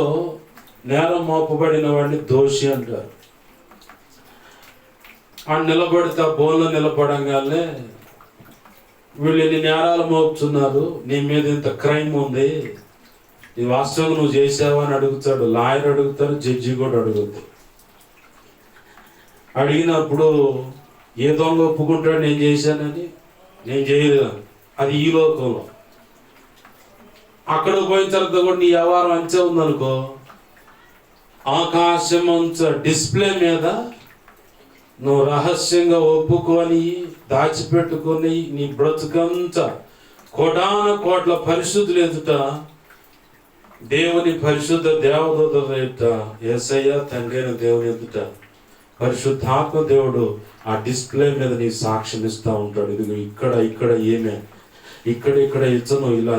నేరం మోపబడిన వాడిని దోషి అంటారు. ఆ నిలబడితే ఆ బోన్లో నిలబడంగానే వీళ్ళు ఎన్ని నేరాలు మోపుతున్నారు, నీ మీద ఇంత క్రైమ్ ఉంది, ఈ వాస్తవంగా నువ్వు చేసావా అని అడుగుతాడు. లాయర్ అడుగుతారు, జడ్జి కూడా అడుగుతాడు. అడిగినప్పుడు ఏ దొంగ ఒప్పుకుంటాడు నేను చేశానని? నేను చేయలేదు. అది ఈ లోకంలో. అక్కడ పోయిన తర్వాత కూడా నీ వ్యవహారం అంతే ఉందనుకో, ఆకాశమంత డిస్ప్లే మీద నువ్వు రహస్యంగా ఒప్పుకొని దాచిపెట్టుకొని నీ బ్రతుకంతా కోటాన కోట్ల పరిశుద్ధులు ఎదుట, దేవుని పరిశుద్ధ దేవదూతల ఎదుట, యేసయ్య తండ్రి అయిన దేవుని ఎదుట పరిశుద్ధాత్మ దేవుడు ఆ డిస్ప్లే మీద నీ సాక్ష్యం ఇస్తూ ఉంటాడు. ఇది ఇక్కడ ఇక్కడ ఏమే, ఇక్కడ ఇచ్చను ఇలా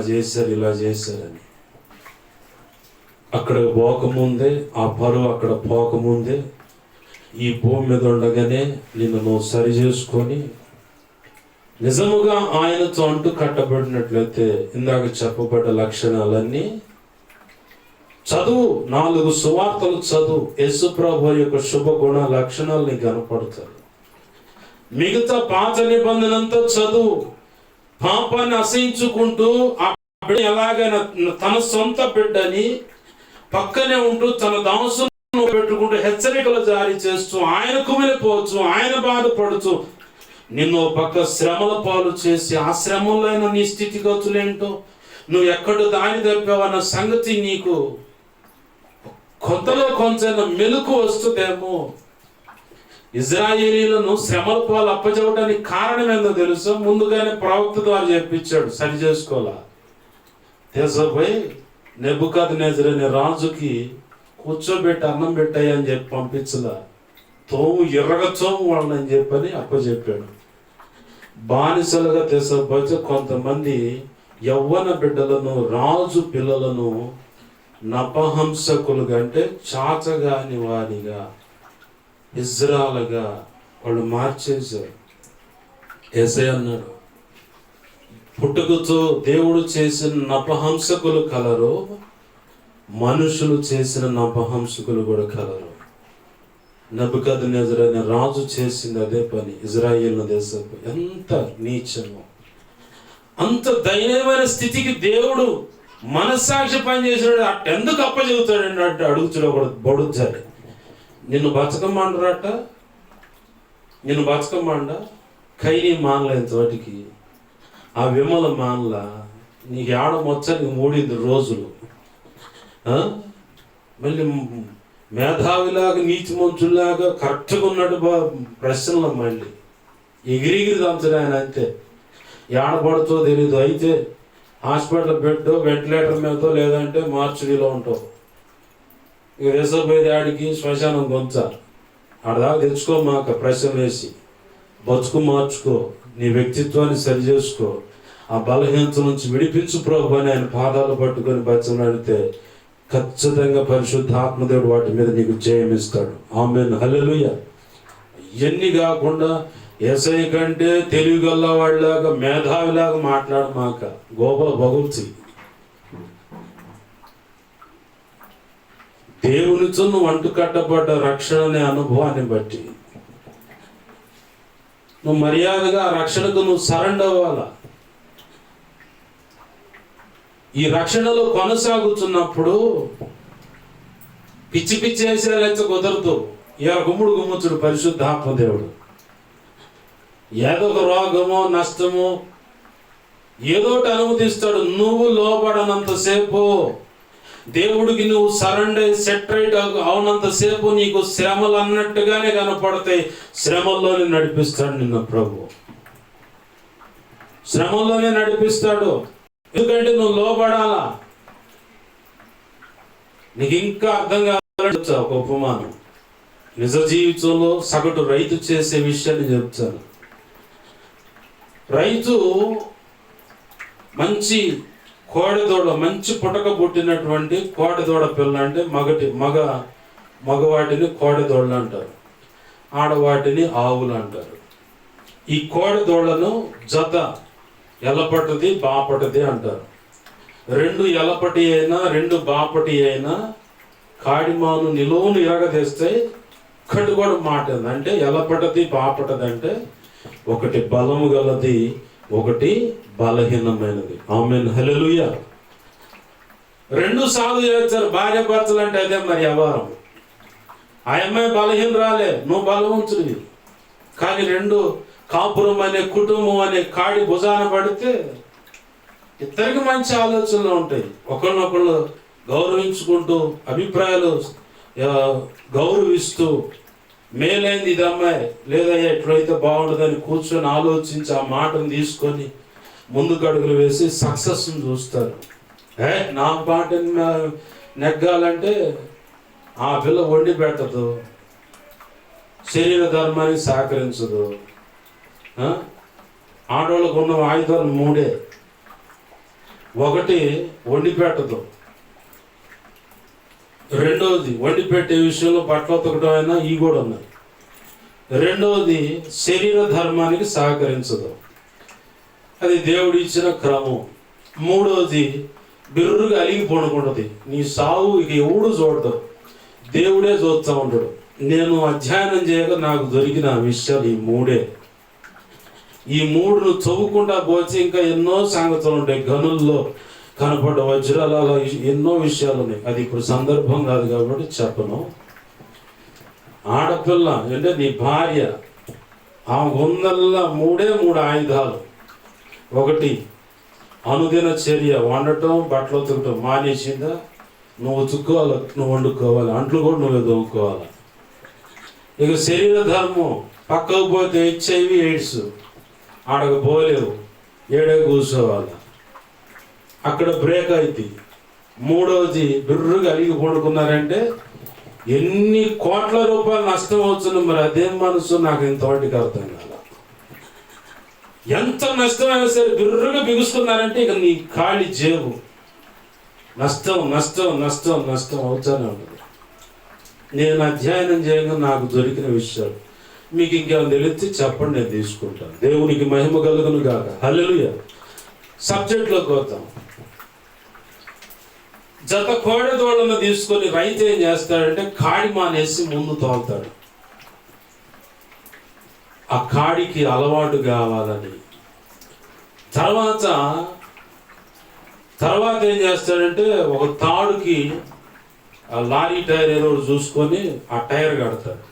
చేశారని. అక్కడ పోకముందే, ఆ పరువు అక్కడ పోకముందే, ఈ భూమి మీద ఉండగానే నిన్ను నువ్వు సరి చేసుకొని నిజముగా ఆయనతో అంటూ కట్టబడినట్లయితే ఇందాక చెప్పబడ్డ లక్షణాలన్నీ చదువు. 4 సువార్తలు చదువు. యేసు ప్రభు యొక్క శుభ గుణ లక్షణాలు నీకు కనపడతాయి. మిగతా పాత నిబంధనంతా చదువు. పాపాన్ని అసహించుకుంటూ ఆ బిడ్డ ఎలాగైనా తన సొంత బిడ్డని పక్కనే ఉంటూ తన దాసును పెట్టుకుంటూ హెచ్చరికలు జారీ చేస్తూ ఆయన కుమిలిపోవచ్చు, ఆయన బాధపడుతూ నిన్ను పక్క శ్రమల పాలు చేసి ఆ శ్రమంలో నీ స్థితిగతులేంటో, నువ్వు ఎక్కడ దారి తప్పావన్న సంగతి నీకు కొంతలో కొంచెం మెలకు వస్తుందేమో. ఇజ్రాయేలీలను శ్రమల పాలు అప్పచెప్పడానికి కారణం ఏందో తెలుసు. ముందుగానే ప్రవక్త ద్వారా చెప్పించాడు, సరి చేసుకోవాలా. తీసుకుపోయి నెబుకద్నెజరు అనే రాజుకి కూర్చోబెట్టి అన్నం పెట్టాయి అని చెప్పి పంపించలా, ఎర్రగతోము వాళ్ళని చెప్పని అప్పచెప్పాడు. బానిసలుగా తీసుకుపోతే కొంతమంది యవ్వన బిడ్డలను, రాజు పిల్లలను నపహంసకులుగా అంటే చాచగాని వారిగా, ఇజ్రాలుగా వాళ్ళు మార్చేశారు. యేసయ్య అన్నాడు, పుట్టుకతో దేవుడు చేసిన నపహంసకులు కలరు, మనుషులు చేసిన నపహంసకులు కూడా కలరు. నెబుకద్నెజరు అనే రాజు చేసింది అదే పని ఇజ్రాయేల్ దేశంలో. ఎంత నీచము, అంత దయనీయమైన స్థితికి దేవుడు మనస్సాక్షి పని చేసినాడు. ఎందుకు అప్పచెబుతాడండి అంటే అడుగుతాడు ఒకడు బడుద్దాడు. నిన్ను బతకమంటారట, నిన్ను బతకమండ కైని మానలేదు తోటికి, ఆ విమల మానల నీకు ఏడ మొత్తానికి 3 రోజులు. మళ్ళీ మేధావిలాగా నీతి మంచులాగా కరెక్ట్గా ఉన్నాడు ప్రశ్నలు మళ్ళీ ఎగిరిగిరి దంచడు ఆయన. అంతే ఏడబడుతో తెలీదు. అయితే హాస్పిటల్ బెడ్ వెంటిలేటర్ మీదతో లేదంటే మార్చురీలో ఉంటావు. ఇక వేసపోయేది ఆడికి శ్మశానం గొంత ఆడదాకా తెచ్చుకో. మాక ప్రశ్న వేసి బతుకు మార్చుకో, నీ వ్యక్తిత్వాన్ని సరి చేసుకో, ఆ బలహీనత నుంచి విడిపించు ప్రభు అని ఆయన పాదాలు పట్టుకొని బచ్చనాడితే ఖచ్చితంగా పరిశుద్ధాత్మదేవుడు వాటి మీద నీకు జయమిస్తాడు. ఆమేన్, హల్లెలూయా. ఇవన్నీ కాకుండా యేసయ్య కంటే తెలివిగల్ల వాళ్ళలాగా మేధావిలాగా మాట్లాడమాక, గోపల బగుల్చి. దేవునితో నువ్వు అంటుకట్టబడ్డ రక్షణ అనే అనుభవాన్ని బట్టి నువ్వు మర్యాదగా ఆ రక్షణకు నువ్వు సరెండర్ అవ్వాలా. ఈ రక్షణలో కొనసాగుతున్నప్పుడు పిచ్చి పిచ్చి వేసేయాలైతే కుదరదు. ఇలా గుమ్ముచుడు పరిశుద్ధాత్మ దేవుడు. ఏదో ఒక రోగమో నష్టమో ఏదోటి అనుమతిస్తాడు. నువ్వు లోపడనంతసేపు, దేవుడికి నువ్వు సరెండర్ సెటరేట్ అవునంతసేపు నీకు శ్రమలు అన్నట్టుగానే కనపడతాయి. శ్రమల్లోనే నడిపిస్తాడు నిన్ను ప్రభు, శ్రమల్లోనే నడిపిస్తాడు. ఎందుకంటే నువ్వు లోపడాలా. నీకు ఇంకా అర్థం కావాలంటే ఒక ఉపమానం నిజ జీవితంలో సగటు రైతు చేసే విషయాన్ని చెప్తాను. రైతు మంచి కోడెదోడ, మంచి పుటక పుట్టినటువంటి కోడెదోడ పిల్ల అంటే మగవాటిని కోడెదోడలు అంటారు, ఆడవాటిని ఆవులు అంటారు. ఈ కోడెదోడను జత ఎలపటిది బాపటిది అంటారు. 2 ఎలపటి అయినా 2 బాపటి అయినా కాడిమాను నిలువును ఎరగదీస్తే ఒక్కటి కూడా మాట అంటే ఎలపటది బాపటది అంటే ఒకటి బలము గలది, ఒకటి బలహీనమైనది. ఆమేన్, హల్లెలూయా. రెండు సాగు చేస్తారు భార్య భర్తలు అంటే అదే మరి వ్యవహారం. ఆ అమ్మాయి బలహీనరాలే, నువ్వు బలవంతుడివి. కానీ రెండు కాపురం అనే కుటుంబం అనే కాడి భుజాన పడితే ఇద్దరికి మంచి ఆలోచనలు ఉంటాయి. ఒకరినొకళ్ళు గౌరవించుకుంటూ, అభిప్రాయాలు గౌరవిస్తూ, మేలైంది ఇది అమ్మాయి లేదా ఎట్లయితే బాగుంటుందని కూర్చొని ఆలోచించి ఆ మాటను తీసుకొని ముందుకు అడుగులు వేసి సక్సెస్ని చూస్తారు. నా పాటని నెగ్గాలంటే ఆ పిల్ల వండి పెట్టదు, శరీర ధర్మానికి సహకరించదు. ఆడవాళ్ళకు ఉన్న ఆయుధాలు మూడే. ఒకటి వండి పెట్టదు, రెండవది వండి పెట్టే విషయంలో బట్టలు ఉతకడం అయినా ఈ కూడా ఉన్నాయి. రెండవది శరీర ధర్మానికి సహకరించదు, అది దేవుడు ఇచ్చిన క్రమం. మూడవది బిర్రుగా అలిగి పడుకుంటుంది. నీ సావు ఇక ఎవడు చూడదు, దేవుడే చూస్తూ ఉంటాడు. నేను అధ్యయనం చేయక నాకు దొరికిన విషయాలు ఈ మూడే. ఈ మూడును చదువుకుంటా పోతే ఇంకా ఎన్నో సంగతులు ఉంటాయి. గనుల్లో కనపడ్డ వజ్రాలలో ఎన్నో విషయాలు ఉన్నాయి. అది ఇప్పుడు సందర్భం కాదు కాబట్టి చెప్పను. ఆడపిల్ల అంటే నీ భార్య, ఆ వందల్లా మూడు ఆయుధాలు. ఒకటి అనుదిన చర్య, వండటం బట్టలు ఉతకటం మానేసిందా, నువ్వు ఉతుక్కోవాలి, నువ్వు వండుకోవాలి, అంట్లు కూడా నువ్వే దొంగకోవాలి. ఇక శరీర ధర్మం, పక్కకు పోతే HIV AIDS, ఆడకు పోలేవు, ఏడే కూర్చోవాలి, అక్కడ బ్రేక్ అవుతుంది. మూడవది బిర్రుగా అలిగి పడుకున్నారంటే ఎన్ని కోట్ల రూపాయలు నష్టం అవుతుంది. మరి అదేం మనసు నాకు ఇంతవాటికి అర్థం కాదు. ఎంత నష్టమైనా సరే బిర్రుగా బిగుసుకున్నారంటే ఇక నీ ఖాళీ జేబు నష్టం నష్టం నష్టం నష్టం అవుతానే ఉంటుంది. నేను అధ్యయనం చేయగా నాకు దొరికిన విషయాలు మీకు ఇంకేమైనా తెలిస్తే చెప్పండి, నేను తీసుకుంటాను. దేవునికి మహిమ కలుగును గాక. హల్లెలూయా. సబ్జెక్ట్లోకి వద్దాం. జత కోడెదోళ్ళను తీసుకొని రైతు ఏం చేస్తాడంటే కాడి మానేసి ముందు తోలుతాడు. ఆ కాడికి అలవాటు కావాలని. తర్వాత ఏం చేస్తాడంటే ఒక తాడుకి ఆ లారీ టైర్ ఏదో చూసుకొని ఆ టైర్ కడతాడు.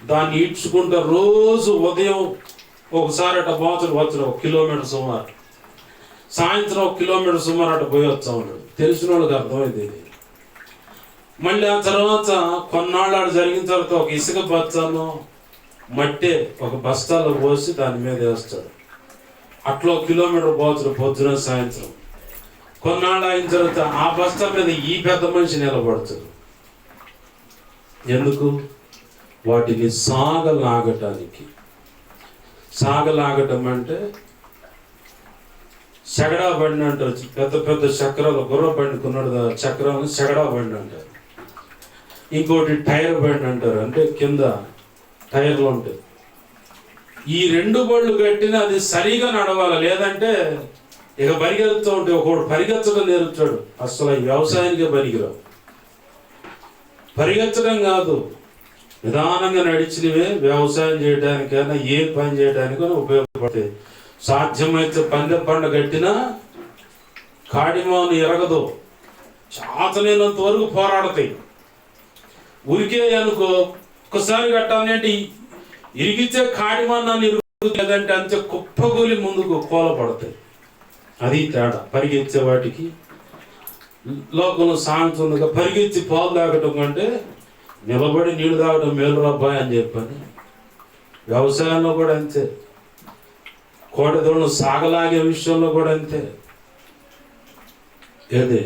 దాన్ని ఈడ్చుకుంటా రోజు ఉదయం ఒకసారి అట్ట పోతలు వచ్చాడు, 1 కిలోమీటర్ సుమారు, సాయంత్రం 1 కిలోమీటర్ సుమారు అట్ట పోయి వస్తూ ఉంటాడు. తెలిసిన వాళ్ళకి అర్థమైంది. మళ్ళీ ఆ తర్వాత కొన్నాళ్ళు ఆడ జరిగిన తర్వాత ఒక ఇసుక బస్తాను మట్టే ఒక బస్తాలో పోసి దాని మీద వేస్తాడు. అట్లా 1 కిలోమీటర్ పోతాడు పొద్దున సాయంత్రం. కొన్నాళ్ళు అయిన తర్వాత ఆ బస్తా మీద ఈ పెద్ద మనిషి నిలబడతాడు. ఎందుకు? వాటిని సాగలాగటానికి. సాగలాగటం అంటే చెగడా బండి అంటారు. పెద్ద పెద్ద చక్రాలు, గుర్ర బండి కొన్నాడు చక్రాలను చెగడా బండి అంటారు. ఇంకోటి టైర్ బండి అంటారు, అంటే కింద టైర్లు ఉంటాయి. ఈ 2 బళ్ళు కట్టిన అది సరిగా నడవాలి, లేదంటే ఇక పరిగెత్తుతూ ఉంటే ఒకడు పరిగెత్తడం నేర్పుతాడు. అసలు ఈ వ్యవసాయానికే పనికిరావు. పరిగెత్తడం కాదు, నిదానంగా నడిచినవే వ్యవసాయం చేయడానికైనా ఏ పని చేయడానికైనా ఉపయోగపడతాయి. సాధ్యమైతే పందె కట్టినా కాడిమాను ఎరగదు, చాతనేనంత వరకు పోరాడతాయి. ఉరికే అనుకో, ఒక్కసారి కట్టాలంటే ఇరిగితే కాడిమాను నన్ను ఇరుగులేదంటే అంతే కుప్పగూలి ముందుకు కోలపడతాయి. అది తేడా. పరిగెత్తే వాటికి లోకంలో సాగుతుందిగా, పరిగెత్తి పాలు తాగటం కంటే నిలబడి నీళ్లు తాగటం మేలు రబ్బాయి అని చెప్పని. వ్యవసాయంలో కూడా అంతే, కోడెదోళ్ళను సాగలాగే విషయంలో కూడా అంతే. ఏది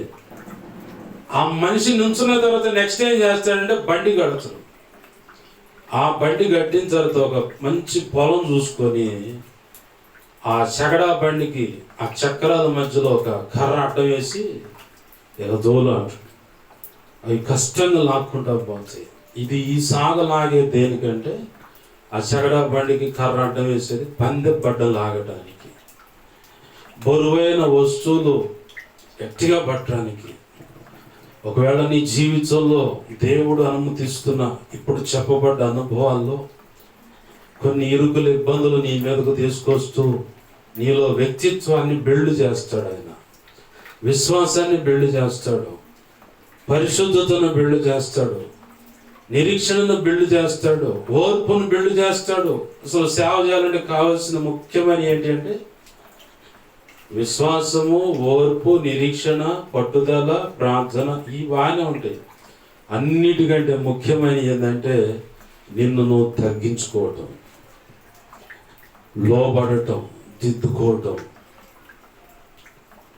ఆ మనిషి నుంచున్న తర్వాత నెక్స్ట్ ఏం చేస్తాడంటే బండి కడతాడు. ఆ బండి కట్టిన తర్వాత ఒక మంచి పొలం చూసుకొని ఆ చెగడా బండికి ఆ చక్రాల మధ్యలో ఒక కర్ర అడ్డం వేసి దోలు అంటాడు. అవి కష్టంగా లాక్కుంటా పోతాయి. ఇది ఈ సాగలాగే దేనికంటే ఆ చెగడా బండికి కర్ర అడ్డం వేసేది పందె పడ్డం లాగడానికి, బరువైన వస్తువులు గట్టిగా పట్టడానికి. ఒకవేళ నీ జీవితంలో దేవుడు అనుమతిస్తున్న ఇప్పుడు చెప్పబడ్డ అనుభవాల్లో కొన్ని ఇరుకులు ఇబ్బందులు నీ మీదకు తీసుకొస్తూ నీలో వ్యక్తిత్వాన్ని బిల్డ్ చేస్తాడు. ఆయన విశ్వాసాన్ని బిల్డ్ చేస్తాడు, పరిశుద్ధతను బిల్డ్ చేస్తాడు, నిరీక్షణను బిల్డ్ చేస్తాడు, ఓర్పును బిల్డ్ చేస్తాడు. అసలు సేవ చేయాలంటే కావాల్సిన ముఖ్యమైన ఏంటి అంటే విశ్వాసము, ఓర్పు, నిరీక్షణ, పట్టుదల, ప్రార్థన. ఇవన్నీ ఉంటాయి. అన్నిటికంటే ముఖ్యమైన ఏంటంటే నిన్ను నువ్వు తగ్గించుకోవటం, లోబడటం, దిద్దుకోవటం,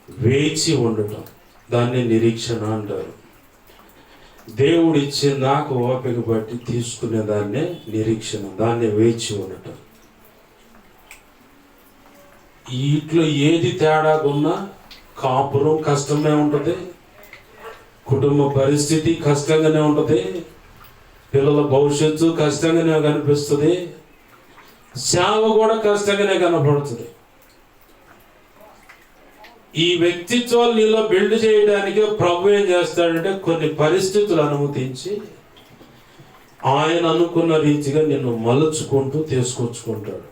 వేచి ఉండటం. దాన్ని నిరీక్షణ అంటారు. దేవుడు ఇచ్చే నాకు ఓపిక బట్టి తీసుకునే దాన్నే నిరీక్షణ, దాన్నే వేచి ఉండటం. వీటిలో ఏది తేడాకున్నా కాపురం కష్టమే ఉంటుంది, కుటుంబ పరిస్థితి కష్టంగానే ఉంటుంది, పిల్లల భవిష్యత్తు కష్టంగానే కనిపిస్తుంది, సేవ కూడా కష్టంగానే కనపడుతుంది. ఈ వ్యక్తిత్వాలు నీలో బిల్డ్ చేయడానికి ప్రభు ఏం చేస్తాడంటే కొన్ని పరిస్థితులు అనుమతించి ఆయన అనుకున్న రీతిగా నిన్ను మలుచుకుంటూ తీసుకొచ్చుకుంటాడు.